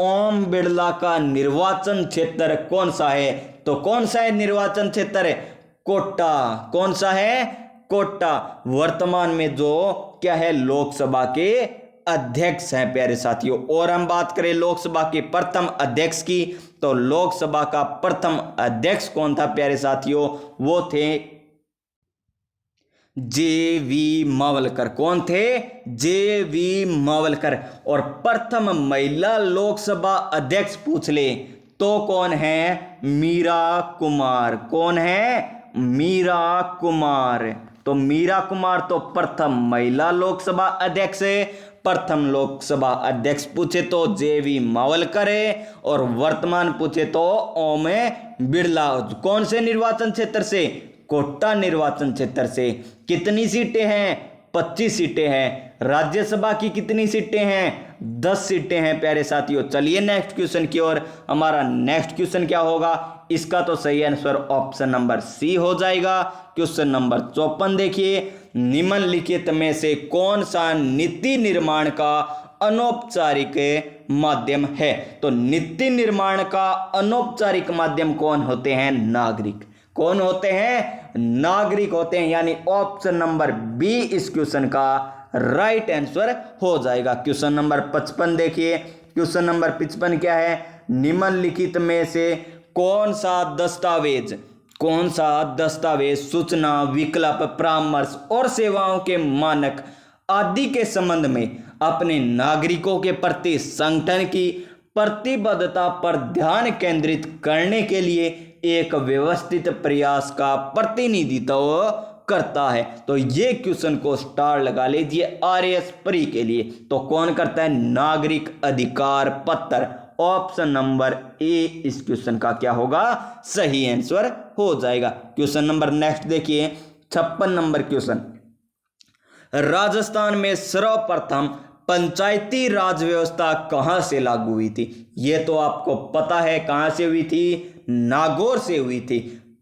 ओम बिरला का निर्वाचन क्षेत्र कौन सा है? तो कौन सा है निर्वाचन क्षेत्र? कोटा। कौन सा है? कोटा। वर्तमान में जो क्या है लोकसभा के अध्यक्ष हैं प्यारे साथियों। और हम बात करें लोकसभा के प्रथम अध्यक्ष की, तो लोकसभा का प्रथम अध्यक्ष कौन था प्यारे साथियों? वो थे जे.वी. मावलकर। कौन थे? जे.वी. मावलकर। और प्रथम महिला लोकसभा अध्यक्ष पूछ ले तो कौन है? मीरा कुमार। कौन है? मीरा कुमार। तो मीरा कुमार तो प्रथम महिला लोकसभा अध्यक्ष है। प्रथम लोकसभा अध्यक्ष पूछे तो जे.वी. मावलकर है। और वर्तमान पूछे तो ओम बिरला। कौन से निर्वाचन क्षेत्र से? कोटा निर्वाचन क्षेत्र से। कितनी सीटें हैं? 25 सीटें हैं। राज्यसभा की कितनी सीटें हैं? 10 सीटें हैं प्यारे साथियों। चलिए नेक्स्ट क्वेश्चन की ओर। हमारा नेक्स्ट क्वेश्चन क्या होगा? इसका तो सही आंसर ऑप्शन नंबर सी हो जाएगा। क्वेश्चन नंबर 54 देखिए। निम्नलिखित में से कौन सा नीति निर्माण का अनौपचारिक माध्यम है? तो नीति निर्माण का अनौपचारिक माध्यम कौन होते हैं? नागरिक। कौन होते हैं? नागरिक होते हैं। यानी ऑप्शन नंबर बी इस क्वेश्चन का राइट आंसर हो जाएगा। क्वेश्चन नंबर 55 देखिए। क्वेश्चन नंबर 55 क्या है? निम्नलिखित में से कौन सा दस्तावेज सूचना, विकल्प, परामर्श और सेवाओं के मानक आदि के संबंध में अपने नागरिकों के प्रति संगठन की प्रतिबद्धता पर ध्यान केंद्रित करने के लिए एक व्यवस्थित प्रयास का प्रतिनिधित्व करता है? तो ये क्वेश्चन को स्टार लगा लीजिए RAS प्री के लिए। तो कौन करता है? नागरिक अधिकार पत्र। ऑप्शन नंबर ए इस क्वेश्चन का क्या होगा? सही आंसर हो जाएगा। क्वेश्चन नंबर नेक्स्ट देखिए। 56 नंबर क्वेश्चन। राजस्थान में सर्वप्रथम पंचायती राज व्यवस्था कहां से लागू हुई थी? ये तो आपको पता है कहां से हुई थी? नागौर से हुई थी।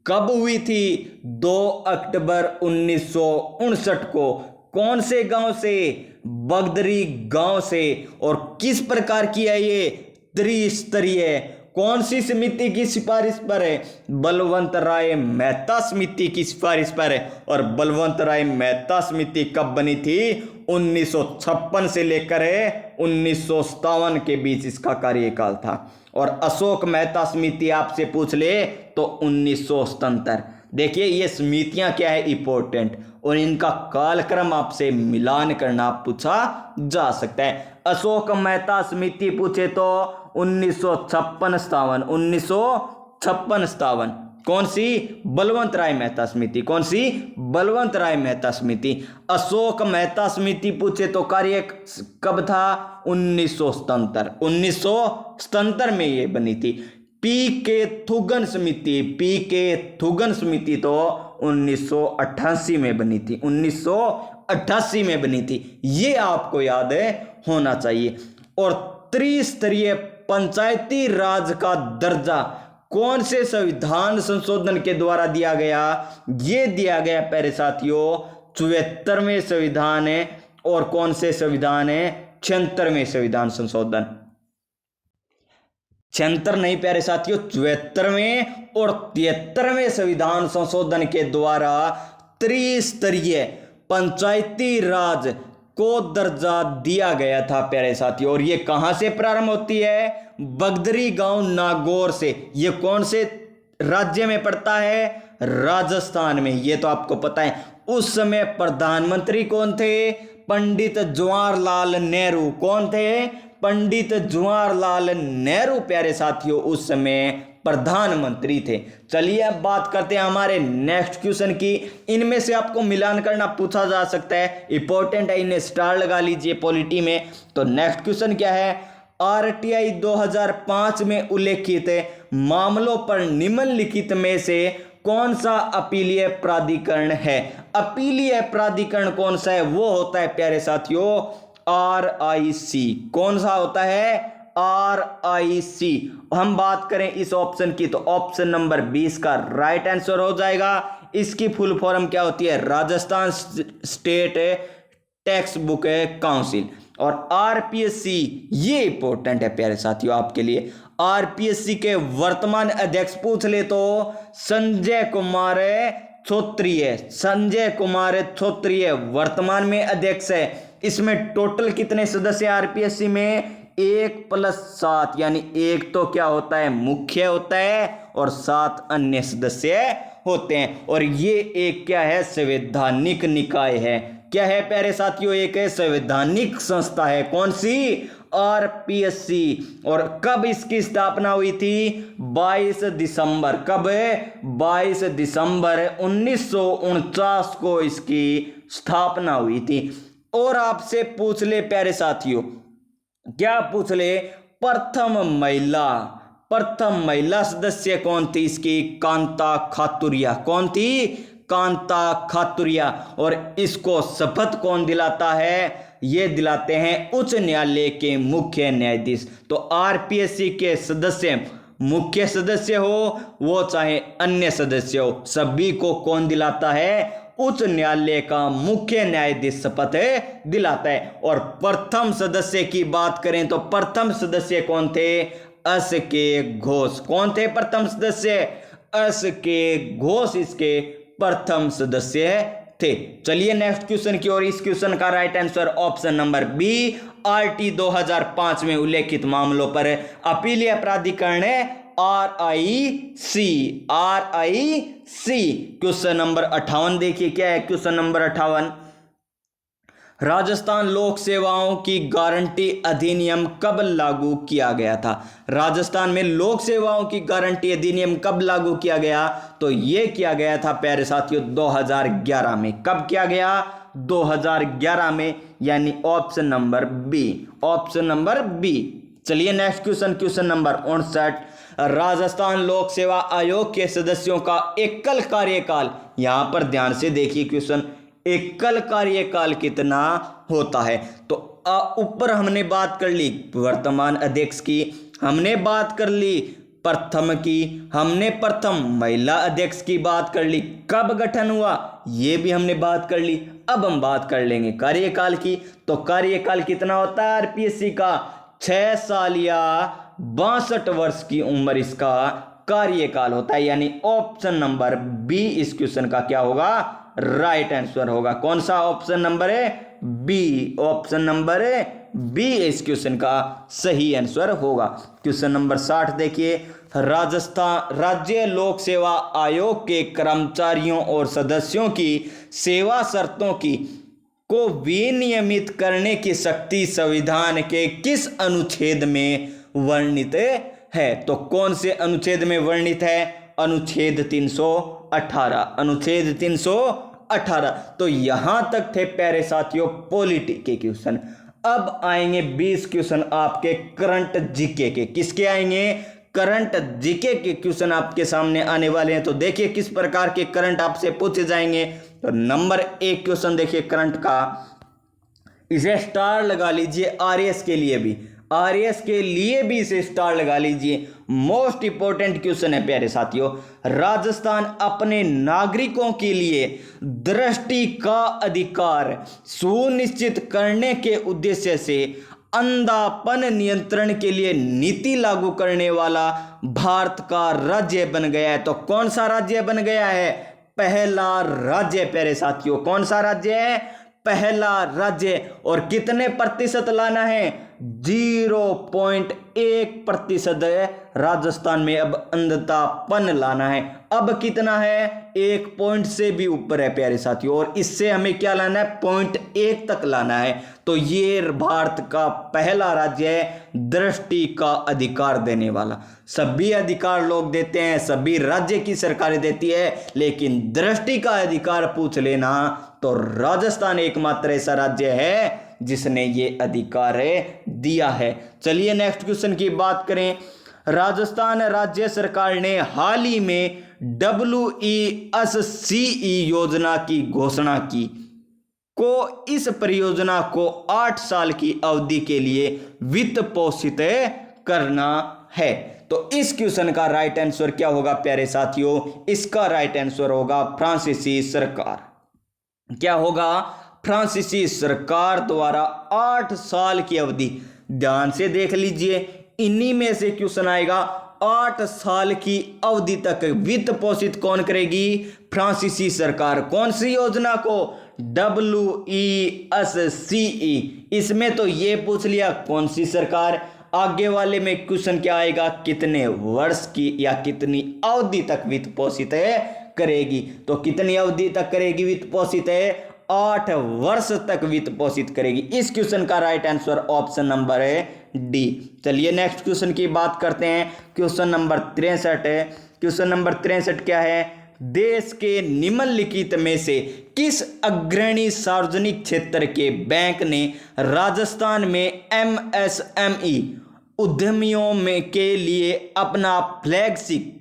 कब हुई थी? 2 अक्टूबर 1959 को। कौन से गांव से? बगदरी गांव से। और किस प्रकार की है ये? त्रिस्तरीय। कौन सी समिति की सिफारिश पर है? बलवंत राय मेहता समिति की सिफारिश पर है। और बलवंत राय मेहता समिति कब बनी थी? 1956 से लेकर 1957 के बीच इसका कार्यकाल था। और अशोक मेहता समिति आपसे पूछ ले तो 1977। देखिए ये समितियां क्या है इंपॉर्टेंट, और इनका कालक्रम आपसे मिलान करना पूछा जा सकता है। अशोक मेहता समिति पूछे तो 1956-57। 1956-57। कौन सी? बलवंत राय मेहता समिति। कौन सी? बलवंत राय मेहता समिति। अशोक मेहता समिति पूछे तो कार्य कब था? 1977। 1977 में ये बनी थी। पी.के. थुगन समिति तो 1988 में बनी थी। 1988 में बनी थी। ये आपको याद है होना चाहिए। और त्रिस्तरीय पंचायती राज का दर्जा कौन से संविधान संशोधन के द्वारा दिया गया? ये दिया गया प्यारे साथियों 74वें संविधान है। और कौन से संविधान है? 76वें संविधान संशोधन। 76 नहीं प्यारे साथियों, 74वें और 73वें संविधान संशोधन के द्वारा त्रिस्तरीय पंचायती राज को दर्जा दिया गया था प्यारे साथियों। और ये कहां से प्रारंभ होती है? बगदरी गांव नागौर से। ये कौन से राज्य में पड़ता है? राजस्थान में। ये तो आपको पता है। उस समय प्रधानमंत्री कौन थे? पंडित जवाहरलाल नेहरू। कौन थे? पंडित जवाहरलाल नेहरू प्यारे साथियों उस समय प्रधानमंत्री थे। चलिए अब बात करते हैं हमारे नेक्स्ट क्वेश्चन की। इनमें से आपको मिलान करना पूछा जा सकता है, इंपॉर्टेंट है, इन्हें स्टार लगा लीजिए पॉलिटी में। तो नेक्स्ट क्वेश्चन क्या है? आरटीआई 2005 में उल्लेखित मामलों पर निम्नलिखित में से कौन सा अपीलीय प्राधिकरण है? अपीलीय प्राधिकरण कौन सा है? वो होता है प्यारे साथियों RIC। कौन सा होता है? RIC। हम बात करें इस ऑप्शन की तो ऑप्शन नंबर 20 का राइट आंसर हो जाएगा। इसकी फुल फॉर्म क्या होती है? Rajasthan state text book council. और RPSC ये इंपॉर्टेंट है प्यारे साथियों आपके लिए। RPSC के वर्तमान अध्यक्ष पूछ ले तो संजय कुमार छोत्रीय। संजय कुमार छोत्रीय वर्तमान में अध्यक्ष है। इसमें टोटल कितने सदस्य RPSC में? 1+7, यानी एक तो क्या होता है? मुख्य होता है और 7 अन्य सदस्य होते हैं। और ये एक क्या है? संवैधानिक निकाय है। क्या है प्यारे साथियों? एक संवैधानिक संस्था है। कौन सी? RPSC। और कब इसकी स्थापना हुई थी? 22 दिसंबर। कब? 22 दिसंबर 1949 को इसकी स्थापना हुई थी। और आपसे पूछ ले प्यारे साथियों, क्या पूछ ले? प्रथम महिला सदस्य कौन थी इसकी? कांता खातुरिया। कौन थी? कांता खातुरिया। और इसको शपथ कौन दिलाता है? ये दिलाते हैं उच्च न्यायालय के मुख्य न्यायाधीश। तो RPSC के सदस्य, मुख्य सदस्य हो वो चाहे अन्य सदस्य हो, सभी को कौन दिलाता है? उच्च न्यायालय का मुख्य न्यायाधीश शपथ दिलाता है। और प्रथम सदस्य की बात करें तो प्रथम सदस्य कौन थे? SK घोष। कौन थे प्रथम सदस्य? SK घोष इसके प्रथम सदस्य थे। चलिए नेक्स्ट क्वेश्चन की ओर। इस क्वेश्चन का right answer option number B, RT 2005 में उल्लेखित मामलों पर अपीलीय प्राधिकरण है RIC। क्वेश्चन नंबर 58 देखिए क्या है? क्वेश्चन नंबर 58, राजस्थान लोक सेवाओं की गारंटी अधिनियम कब लागू किया गया था? राजस्थान में लोक सेवाओं की गारंटी अधिनियम कब लागू किया गया? तो यह किया गया था प्यारे साथियों 2011 में। कब किया गया? 2011 में, यानी option number B। Option number B। चलिए next question, question number 59, Rajasthan लोक सेवा आयोग के सदस्यों का एकल कार्यकाल। यहां पर ध्यान से देखिए क्वेश्चन, एकल कार्यकाल कितना होता है? तो ऊपर हमने बात कर ली वर्तमान अध्यक्ष की, हमने बात कर ली प्रथम की, हमने प्रथम महिला अध्यक्ष की बात कर ली। कब गठन हुआ ये भी हमने बात कर ली। अब हम बात कर लेंगे कार्यकाल की। तो कार्यकाल कितना होता है RPSC का? 6 साल या 62 वर्ष की उम्र इसका कार्यकाल होता है। यानी ऑप्शन नंबर B इस क्वेश्चन का क्या होगा? राइट आंसर होगा। कौन सा ऑप्शन नंबर है? B। ऑप्शन नंबर B इस क्वेश्चन का सही आंसर होगा। क्वेश्चन नंबर 60 देखिए, राजस्थान राज्य लोक सेवा आयोग के कर्मचारियों और सदस्यों की सेवा शर्तों को विनियमित करने की शक्ति संविधान के किस अनुच्छेद में वर्णित है? तो कौन से अनुच्छेद में वर्णित है? अनुच्छेद 318। अनुच्छेद 318। तो यहां तक थे प्यारे साथियों पॉलिटी के क्वेश्चन। अब आएंगे 20 क्वेश्चन आपके करंट जीके के। किसके आएंगे? करंट जीके के क्वेश्चन आपके सामने आने वाले हैं। तो देखिए किस प्रकार के करंट आपसे पूछे जाएंगे। तो नंबर 1 क्वेश्चन देखिए करंट का, इसे स्टार लगा लीजिए। RAS के लिए भी, RAS के लिए भी इसे स्टार लगा लीजिए। मोस्ट इंपोर्टेंट क्वेश्चन है प्यारे साथियों। राजस्थान अपने नागरिकों के लिए दृष्टि का अधिकार सुनिश्चित करने के उद्देश्य से अंधापन नियंत्रण के लिए नीति लागू करने वाला भारत का राज्य बन गया है। तो कौन सा राज्य बन गया है? पहला राज्य प्यारे साथियों। कौन सा राज्य है? पहला राज्य और कितने प्रतिशत लाना है? 0.1% राजस्थान में अब अंधतापन लाना है। अब कितना है? 1 पॉइंट से भी ऊपर है प्यारे साथियों, और इससे हमें क्या लाना है? 0.1 तक लाना है। तो ये भारत का पहला राज्य है दृष्टि का अधिकार देने वाला। सभी अधिकार लोग देते हैं, सभी राज्य की सरकारें देती है, लेकिन दृष्टि का अधिकार पूछ लेना तो राजस्थान एकमात्र ऐसा राज्य है जिसने ये अधिकार दिया है। चलिए नेक्स्ट क्वेश्चन की बात करें। राजस्थान राज्य सरकार ने हाल ही में WESCE योजना की घोषणा की को इस परियोजना को 8 साल की अवधि के लिए वित्त पोषित करना है। तो इस क्वेश्चन का राइट आंसर क्या होगा प्यारे साथियों? इसका राइट आंसर होगा फ्रांसीसी सरकार। क्या होगा? फ्रांसीसी सरकार द्वारा 8 साल की अवधि। ध्यान से देख लीजिए, इन्हीं में से क्वेश्चन आएगा। 8 साल की अवधि तक वित्त पोषित कौन करेगी? फ्रांसीसी सरकार। कौन सी योजना को? WESCE। इसमें तो ये पूछ लिया कौन सी सरकार। आगे वाले में क्वेश्चन क्या आएगा? कितने वर्ष की या कितनी अवधि तक वित्त पोषित करेगी। तो कितनी अवधि तक करेगी वित्त पोषित? 8 वर्ष तक वित्त पोषित करेगी। इस क्वेश्चन का right answer option number D. चलिए नेक्स्ट क्वेश्चन की बात करते हैं। क्वेश्चन नंबर 63 है। क्वेश्चन नंबर 63 क्या है? देश के निम्नलिखित में से किस अग्रणी सार्वजनिक क्षेत्र के बैंक ने राजस्थान में MSME उद्यमियों में के लिए अपना flagship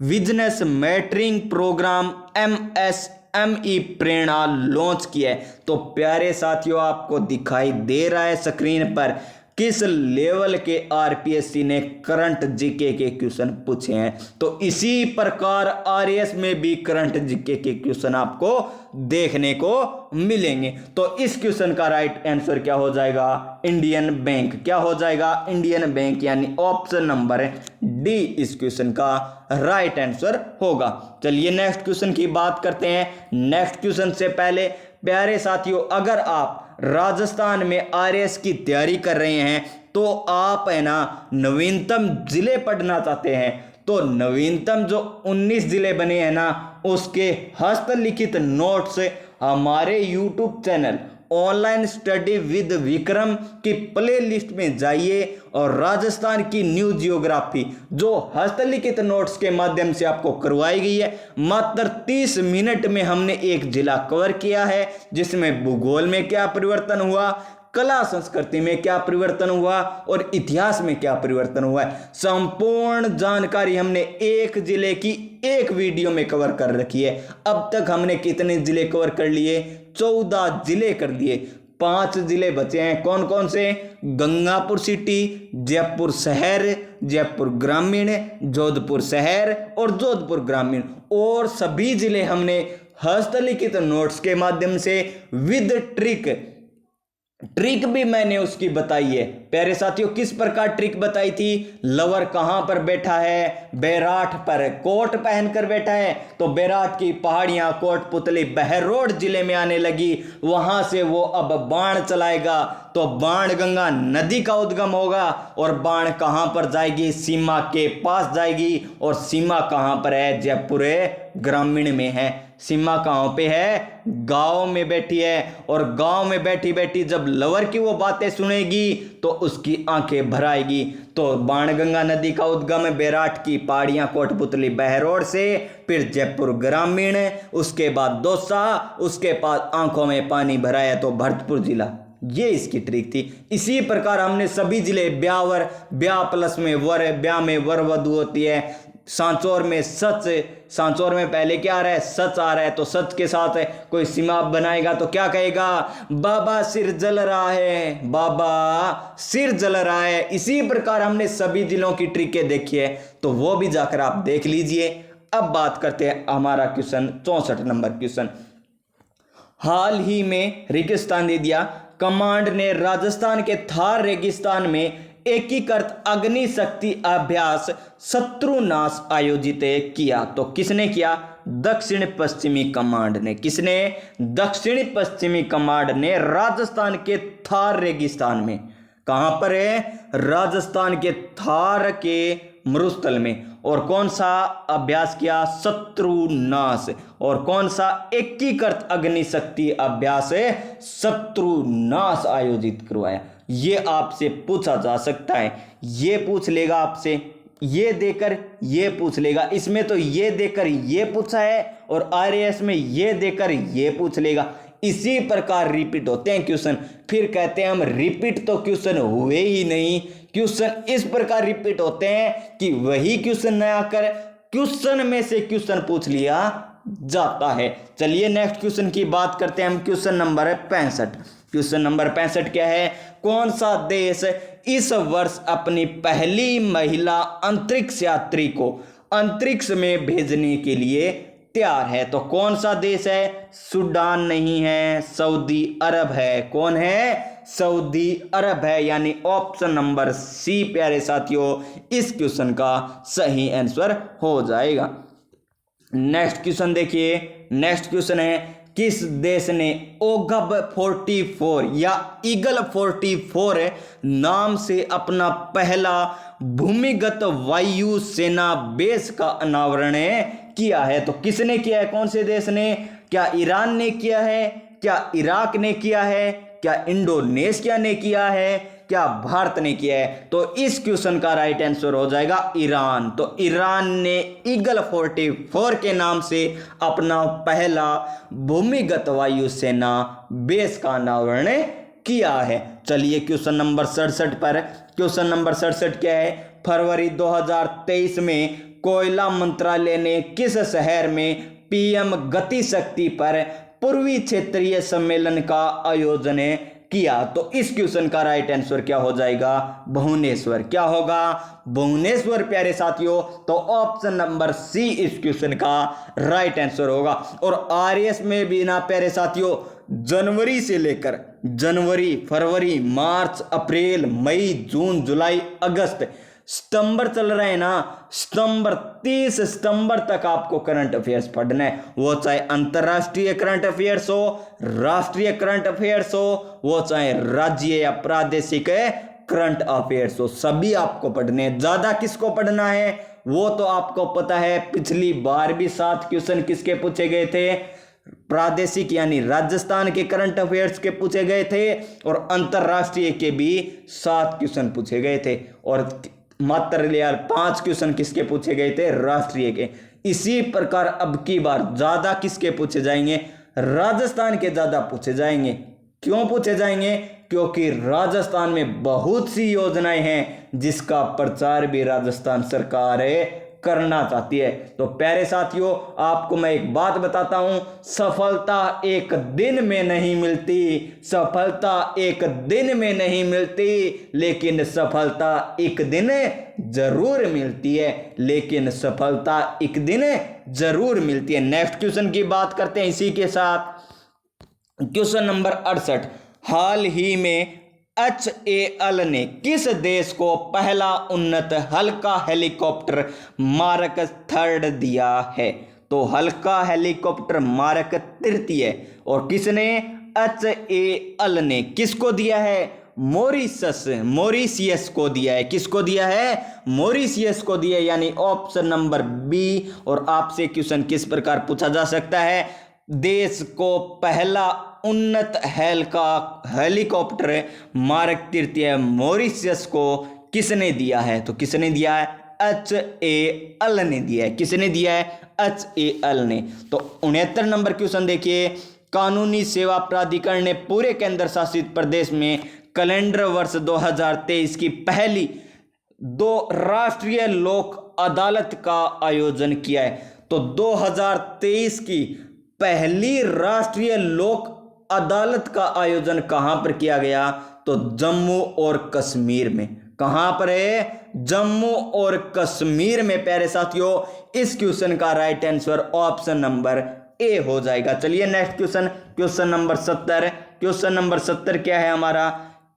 business mentoring program MSME Prerna launch किया है? तो प्यारे साथियों, आपको दिखाई दे रहा है स्क्रीन पर किस लेवल के RPSC ने करंट जीके के क्वेश्चन पूछे हैं। तो इसी प्रकार RAS में भी करंट जीके के क्वेश्चन आपको देखने को मिलेंगे। तो इस क्वेश्चन का राइट आंसर क्या हो जाएगा? Indian bank. क्या हो जाएगा? इंडियन बैंक, यानी ऑप्शन नंबर डी इस क्वेश्चन का राइट आंसर होगा। चलिए नेक्स्ट क्वेश्चन की बात करते हैं। नेक्स्ट क्वेश्चन से पहले प्यारे साथियों, अगर आप राजस्थान में RAS की तैयारी कर रहे हैं तो आप है ना नवीनतम जिले पढ़ना चाहते हैं, तो नवीनतम जो 19 जिले बने हैं ना, उसके हस्तलिखित नोट्स हमारे YouTube channel online study with Vikram की प्ले लिस्ट में जाइए और राजस्थान की न्यू जियोग्राफी जो हस्तलिखित नोट्स के माध्यम से आपको करवाई गई है, मात्र 30 मिनट में हमने एक जिला कवर किया है, जिसमें भूगोल में क्या परिवर्तन हुआ, कला संस्कृति में क्या परिवर्तन हुआ और इतिहास में क्या परिवर्तन हुआ है। संपूर्ण जानकारी हमने एक जिले की एक वीडियो में कवर कर रखी है। अब तक हमने कितने जिले कवर कर लिए? 14 जिले कर लिए। 5 जिले बचे हैं। कौन कौन से? गंगापुर सिटी, जयपुर शहर, जयपुर ग्रामीण, जोधपुर शहर और जोधपुर ग्रामीण। और सभी जिले हमने हस्तलिखित नोट्स के माध्यम से विद ट्रिक भी मैंने उसकी बताई है। प्यारे साथियों, किस प्रकार ट्रिक बताई थी? लवर कहां पर बैठा है? बैराठ पर। कोट पहनकर बैठा है तो बैराठ की पहाड़ियां कोटपुतली बहरोड जिले में आने लगी। वहां से वो अब बाण चलाएगा तो बाण गंगा नदी का उद्गम होगा। और बाण कहां पर जाएगी? सीमा के पास जाएगी। और सीमा कहां पर है? जयपुर ग्रामीण में है। सीमा कहां पे है? गांव में बैठी है। और गांव में बैठी बैठी जब लवर की वो बातें सुनेगी तो उसकी आंखें भर आएगी। तो बाणगंगा नदी का उद्गम बैराठ की पहाड़ियां कोटपुतली बहरोड से, फिर जयपुर ग्रामीण, उसके बाद दौसा, उसके बाद आंखों में पानी भराया तो भरतपुर जिला। ये इसकी ट्रिक थी। इसी प्रकार हमने सभी जिले ब्यावर, ब्याह प्लस में वर, ब्याह में वर वधु होती है। सांचौर में सच, सांचौर में पहले क्या आ रहा है? सच आ रहा है। तो सच के साथ कोई सीमा बनाएगा तो क्या कहेगा? बाबा सिर जल रहा है, बाबा सिर जल रहा है। इसी प्रकार हमने सभी जिलों की ट्रिकें देखी है, तो वो भी जाकर आप देख लीजिए। अब बात करते हैं हमारा क्वेश्चन 64 नंबर क्वेश्चन। हाल ही में रेगिस्तान दे दिया। कमांड ने राजस्थान के थार रेगिस्तान में एकीकृत अग्नि शक्ति अभ्यास शत्रुनाश आयोजित किया। तो किसने किया? दक्षिण पश्चिमी कमांड ने। किसने? दक्षिण पश्चिमी कमांड ने राजस्थान के थार रेगिस्तान में। कहां पर है? राजस्थान के थार के मरुस्थल में। और कौन सा अभ्यास किया? शत्रुनाश। और कौन सा? एकीकृत अग्निशक्ति अभ्यास है शत्रुनाश आयोजित करवाया। ये आपसे पूछा जा सकता है। ये पूछ लेगा आपसे, ये देकर ये पूछ लेगा। इसमें तो ये देकर ये पूछा है और आरएएस में ये देकर ये पूछ लेगा। इसी प्रकार रिपीट होते हैं क्वेश्चन। फिर कहते हैं हम रिपीट तो क्वेश्चन हुए ही नहीं। क्वेश्चन इस प्रकार रिपीट होते हैं कि वही क्वेश्चन न आकर क्वेश्चन में से क्वेश्चन पूछ लिया जाता है। चलिए नेक्स्ट क्वेश्चन की बात करते हैं हम। Question number 65। क्वेश्चन नंबर 65 क्या है? कौन सा देश इस वर्ष अपनी पहली महिला अंतरिक्ष यात्री को अंतरिक्ष में भेजने के लिए तैयार है? तो कौन सा देश है? सूडान नहीं है, सऊदी अरब है। कौन है? सऊदी अरब है। यानी ऑप्शन नंबर सी प्यारे साथियों इस क्वेश्चन का सही आंसर हो जाएगा। नेक्स्ट क्वेश्चन देखिए। नेक्स्ट क्वेश्चन है किस देश ने ओगब 44 या ईगल 44 नाम से अपना पहला भूमिगत वायु सेना बेस का अनावरण किया है? तो किसने किया है? कौन से देश ने? क्या ईरान ने किया है? क्या इराक ने किया है? क्या इंडोनेशिया ने किया है? क्या भारत ने किया है? तो इस क्वेश्चन का राइट आंसर हो जाएगा ईरान। तो ईरान ने ईगल 44 के नाम से अपना पहला भूमिगत वायु सेना बेस का अनावरण किया है। चलिए क्वेश्चन नंबर 67 पर। क्वेश्चन नंबर 67 क्या है? फरवरी 2023 में कोयला मंत्रालय ने किस शहर में पीएम गति शक्ति पर पूर्वी क्षेत्रीय सम्मेलन का आयोजन किया? तो इस क्वेश्चन का राइट आंसर क्या हो जाएगा? भुवनेश्वर। क्या होगा? भुवनेश्वर प्यारे साथियों। तो ऑप्शन नंबर सी इस क्वेश्चन का राइट आंसर होगा। और आरएएस में भी ना प्यारे साथियों जनवरी से लेकर जनवरी, फरवरी, मार्च, अप्रैल, मई, जून, जुलाई, अगस्त, सितंबर चल रहे हैं ना, सितंबर 30 सितंबर तक आपको करंट अफेयर्स पढ़ना है। वो चाहे अंतरराष्ट्रीय करंट अफेयर्स हो, राष्ट्रीय करंट अफेयर्स हो, वो चाहे राज्य या प्रादेशिक करंट अफेयर्स हो, सभी आपको पढ़ने हैं। ज्यादा किसको पढ़ना है वो तो आपको पता है। पिछली बार भी 7 क्वेश्चन किसके पूछे गए थे? प्रादेशिक यानी राजस्थान के करंट अफेयर्स के पूछे गए थे और अंतरराष्ट्रीय के भी 7 क्वेश्चन पूछे गए थे। और मात्र यार 5 क्वेश्चन किसके पूछे गए थे? राष्ट्रीय के। इसी प्रकार अब की बार ज्यादा किसके पूछे जाएंगे? राजस्थान के ज्यादा पूछे जाएंगे। क्यों पूछे जाएंगे? क्योंकि राजस्थान में बहुत सी योजनाएं हैं जिसका प्रचार भी राजस्थान सरकार करना चाहती है। तो प्यारे साथियों आपको मैं एक बात बताता हूं, सफलता एक दिन में नहीं मिलती, सफलता एक दिन में नहीं मिलती, लेकिन सफलता एक दिन जरूर मिलती है, लेकिन सफलता एक दिन जरूर मिलती है। नेक्स्ट क्वेश्चन की बात करते हैं इसी के साथ। Question number 68। हाल ही में HAL ने किस देश को पहला उन्नत हल्का हेलीकॉप्टर मारक 3 दिया है? तो हल्का हेलीकॉप्टर मारक 3 और किसने? HAL ने किसको दिया है? मॉरिशियस को दिया है। किसको दिया है? मॉरिशियस को दिया है। यानी ऑप्शन नंबर बी। और आपसे क्वेश्चन किस प्रकार पूछा जा सकता है? देश को पहला उन्नत हेलीकॉप्टर मारक 3 मॉरिशियस को किसने दिया है? तो किसने दिया है? HAL ने दिया है। किसने दिया है? HAL ने। तो 69 नंबर क्वेश्चन देखिए। कानूनी सेवा प्राधिकरण ने पूरे केंद्र शासित प्रदेश में कैलेंडर वर्ष 2023 की पहली 2 राष्ट्रीय लोक अदालत का आयोजन किया है। तो 2023 की पहली राष्ट्रीय लोक अदालत का आयोजन कहां पर किया गया? तो जम्मू और कश्मीर में। कहां पर है? जम्मू और कश्मीर में प्यारे साथियों। इस क्वेश्चन का राइट आंसर ऑप्शन नंबर ए हो जाएगा। चलिए next question. Question number 70। Question number 70 क्या है हमारा?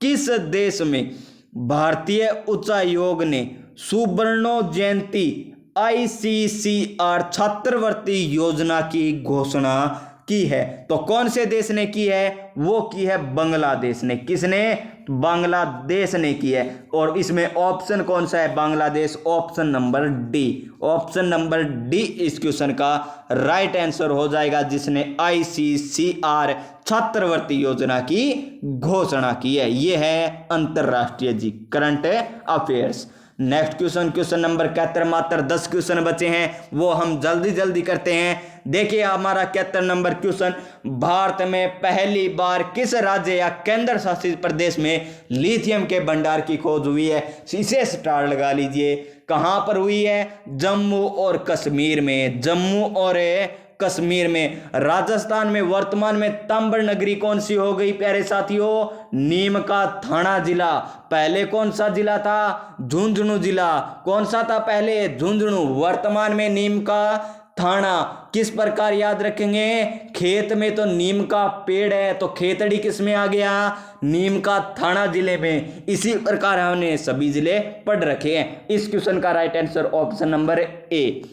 किस देश में भारतीय उच्चायोग ने सुवर्ण जयंती आईसीसीआर छात्रवृत्ति योजना की घोषणा की है। तो कौन से देश ने की है? वो की है बांग्लादेश ने। किसने? बांग्लादेश ने की है। और इसमें ऑप्शन कौन सा है? Bangladesh. Option number D. Option number D इस क्वेश्चन का राइट आंसर हो जाएगा, जिसने आईसीसीआर छात्रवृत्ति योजना की घोषणा की है। ये है अंतरराष्ट्रीय जी current affairs. Next question, question number 71। मात्र 10 क्वेश्चन बचे हैं, वो हम जल्दी जल्दी करते हैं। देखिए हमारा 71 नंबर क्वेश्चन, भारत में पहली बार किस राज्य या केंद्र शासित प्रदेश में लिथियम के भंडार की खोज हुई है? इसे स्टार लगा लीजिए। कहां पर हुई है? जम्मू और कश्मीर में। जम्मू और कश्मीर में। राजस्थान में वर्तमान में तांबड़ नगरी कौन सी हो गई प्यारे साथियों? नीम का थाना जिला। पहले कौन सा जिला था? झुंझुनू जिला। कौन सा था पहले? झुंझुनू। वर्तमान में नीम का थाना। किस प्रकार याद रखेंगे? खेत में तो नीम का पेड़ है, तो खेतड़ी किस में आ गया? नीम का थाना जिले में। इसी प्रकार हमने सभी जिले पढ़ रखे हैं। इस क्वेश्चन का राइट आंसर ऑप्शन नंबर ए।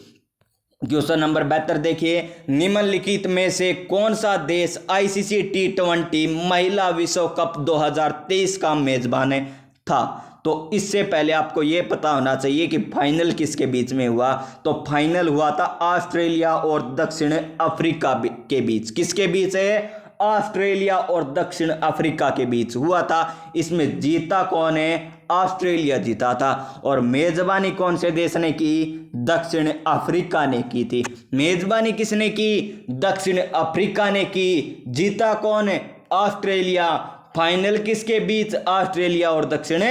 क्वेश्चन नंबर 72 देखिए, निम्नलिखित में से कौन सा देश आईसीसी T20 महिला विश्व कप 2023 का मेजबान था? तो इससे पहले आपको यह पता होना चाहिए कि फाइनल किसके बीच में हुआ। तो फाइनल हुआ था ऑस्ट्रेलिया और दक्षिण अफ्रीका के बीच। किसके बीच है? ऑस्ट्रेलिया और दक्षिण अफ्रीका के बीच हुआ था। इसमें जीता कौन है? ऑस्ट्रेलिया जीता था। और मेजबानी कौन से देश ने की? दक्षिण अफ्रीका ने की थी। मेजबानी किसने की? दक्षिण अफ्रीका ने की। जीता कौन है? ऑस्ट्रेलिया। फाइनल किसके बीच? ऑस्ट्रेलिया और दक्षिण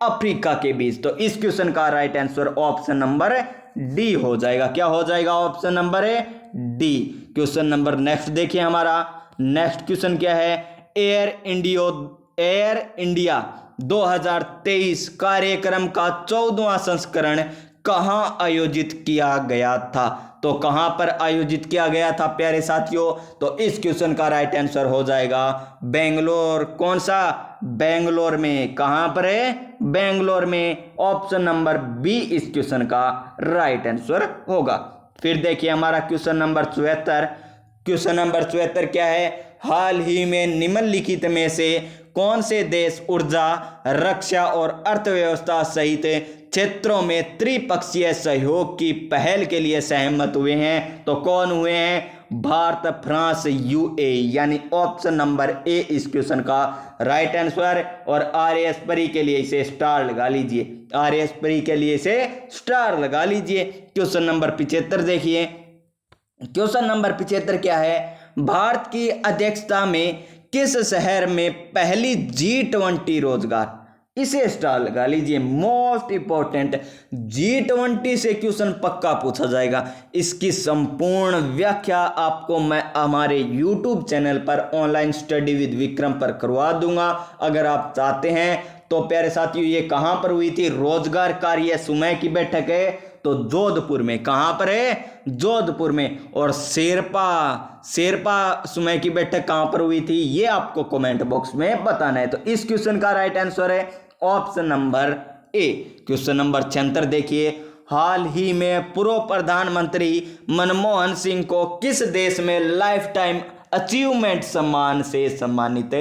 अफ्रीका के बीच। तो इस क्वेश्चन का right answer option number D हो जाएगा। क्या हो जाएगा? Option number D. Question number next देखिए हमारा। नेक्स्ट क्वेश्चन क्या है? एयर इंडिया 2023 कार्यक्रम का 14वां संस्करण कहां आयोजित किया गया था? तो कहां पर आयोजित किया गया था प्यारे साथियों? तो इस क्वेश्चन का राइट आंसर हो जाएगा बेंगलोर। कौन सा? बेंगलोर में। कहां पर है? बेंगलोर में। ऑप्शन नंबर बी इस क्वेश्चन का राइट आंसर होगा। फिर देखिए हमारा क्वेश्चन नंबर 74। क्वेश्चन नंबर 74 क्या है? हाल ही में निम्नलिखित में से कौन से देश ऊर्जा, रक्षा और अर्थव्यवस्था सहित क्षेत्रों में त्रिपक्षीय सहयोग की पहल के लिए सहमत हुए हैं? तो कौन हुए हैं? Bharat, France, UAE. यानी ऑप्शन नंबर ए इस क्वेश्चन का राइट आंसर। और आरएस परी के लिए इसे स्टार लगा लीजिए। आरएस परी के लिए इसे स्टार लगा लीजिए। क्वेश्चन नंबर 75 देखिए। क्वेश्चन नंबर 75 क्या है? भारत की अध्यक्षता में किस शहर में पहली G20 रोजगार? इसे स्टार लगा लीजिए। मोस्ट इंपॉर्टेंट, G20 से क्वेश्चन पक्का पूछा जाएगा। इसकी संपूर्ण व्याख्या आपको मैं हमारे YouTube चैनल पर ऑनलाइन स्टडी विद विक्रम पर करवा दूंगा, अगर आप चाहते हैं तो। प्यारे साथियों, ये कहां पर हुई थी? रोजगार कार्य समूह की बैठक है तो जोधपुर में। कहां पर है? जोधपुर में। और शेरपा समूह की बैठक कहां पर हुई थी? ये आपको कमेंट बॉक्स में बताना है। तो इस क्वेश्चन का राइट आंसर है ऑप्शन नंबर ए। क्वेश्चन नंबर 76 देखिए। हाल ही में पूर्व प्रधानमंत्री मनमोहन सिंह को किस देश में लाइफ टाइम अचीवमेंट सम्मान से सम्मानित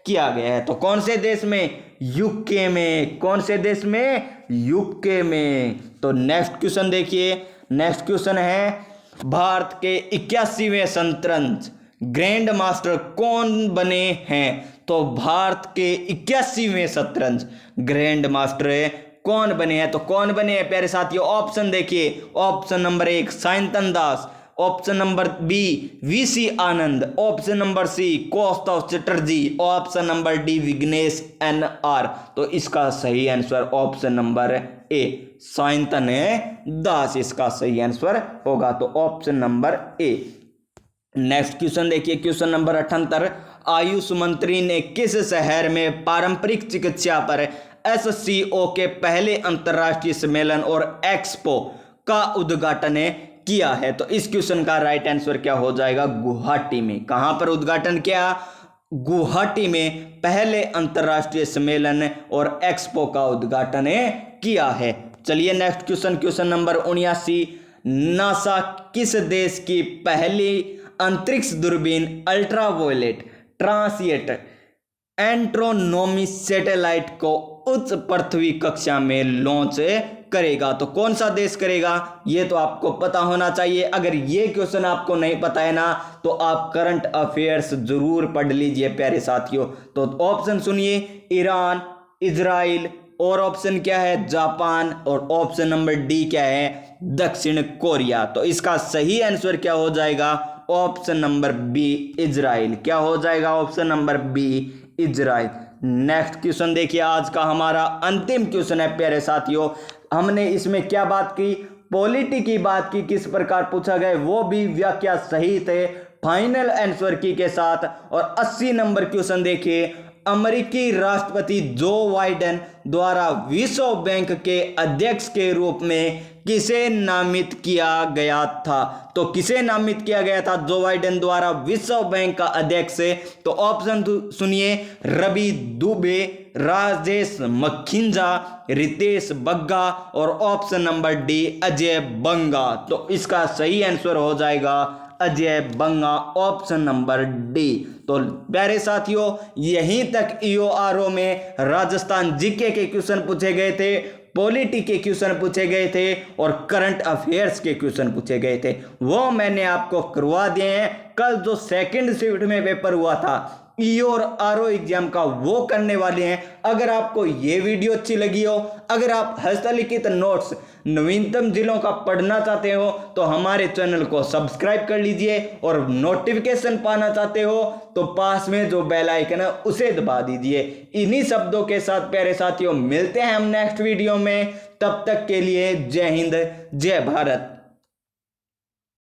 किया गया है? तो कौन से देश में? यूके में। कौन से देश में? यूके में। तो नेक्स्ट क्वेश्चन देखिए। नेक्स्ट क्वेश्चन है, भारत के 81वें शतरंज ग्रैंड मास्टर कौन बने हैं? तो भारत के 81वें शतरंज ग्रैंड मास्टर कौन बने हैं? तो कौन बने हैं प्यारे साथियों? ऑप्शन देखिए। Option number 1 Sayantan Das. Option number B VC Anand. Option number C Kaustav Chatterjee. Option number D Vighnesh NR। तो इसका सही answer option number A Sayantan Das इसका सही आंसर होगा। तो option number A. Next question देखिए। Question number 78। आयुष मंत्री ने किस शहर में पारंपरिक चिकित्सा पर SCO के पहले अंतर्राष्ट्रीय सम्मेलन और एक्सपो का उद्घाटन किया है? तो इस क्वेश्चन का राइट आंसर क्या हो जाएगा? गुवाहाटी में। कहां पर उद्घाटन किया? गुवाहाटी में पहले अंतर्राष्ट्रीय सम्मेलन और एक्सपो का उद्घाटन किया है। चलिए next question, question number 79। NASA किस देश की पहली अंतरिक्ष दूरबीन अल्ट्रावायलेट ट्रांसिएट एस्ट्रोनॉमी सैटेलाइट को उच्च पृथ्वी कक्षा में लॉन्च करेगा? तो कौन सा देश करेगा ये तो आपको पता होना चाहिए। अगर ये क्वेश्चन आपको नहीं पता है ना तो आप करंट अफेयर्स जरूर पढ़ लीजिए प्यारे साथियों। तो ऑप्शन सुनिए, ईरान, इजराइल, और ऑप्शन क्या है जापान, और ऑप्शन नंबर डी क्या है दक्षिण कोरिया। तो इसका सही आंसर क्या हो जाएगा? Option number B Israel. क्या हो जाएगा? Option number B Israel. Next question देखिए, आज का हमारा अंतिम क्वेश्चन है प्यारे साथियों। हमने इसमें क्या बात की? पॉलिटी की बात की, किस प्रकार पूछा गया वो भी व्याख्या सही थे फाइनल आंसर की के साथ। और 80 नंबर क्वेश्चन देखिए, अमेरिकी राष्ट्रपति जो बाइडेन द्वारा विश्व बैंक के अध्यक्ष के रूप में किसे नामित किया गया था? तो किसे नामित किया गया था जो बाइडेन द्वारा विश्व बैंक का अध्यक्ष? तो ऑप्शन सुनिए, रवि दुबे, राजेश मखिंजा, रितेश बग्गा, और ऑप्शन नंबर डी अजय बंगा। तो इसका सही आंसर हो जाएगा अजय बंगा, ऑप्शन नंबर डी। तो प्यारे साथियों यहीं तक ईओआरओ में राजस्थान जीके के क्वेश्चन पूछे गए थे, पॉलिटी के क्वेश्चन पूछे गए थे, और करंट अफेयर्स के क्वेश्चन पूछे गए थे। वो मैंने आपको करवा दिए हैं। कल जो सेकंड शिफ्ट में पेपर हुआ था ईओआरओ एग्जाम का वो करने वाले हैं। अगर आपको ये वीडियो अच्छी लगी हो, अगर आप हस्तलिखित नोट्स नवीनतम जिलों का पढ़ना चाहते हो तो हमारे चैनल को सब्सक्राइब कर लीजिए, और नोटिफिकेशन पाना चाहते हो तो पास में जो बेल आइकन है उसे दबा दीजिए। इन्हीं शब्दों के साथ प्यारे साथियों मिलते हैं हम नेक्स्ट वीडियो में। तब तक के लिए जय हिंद, जय भारत।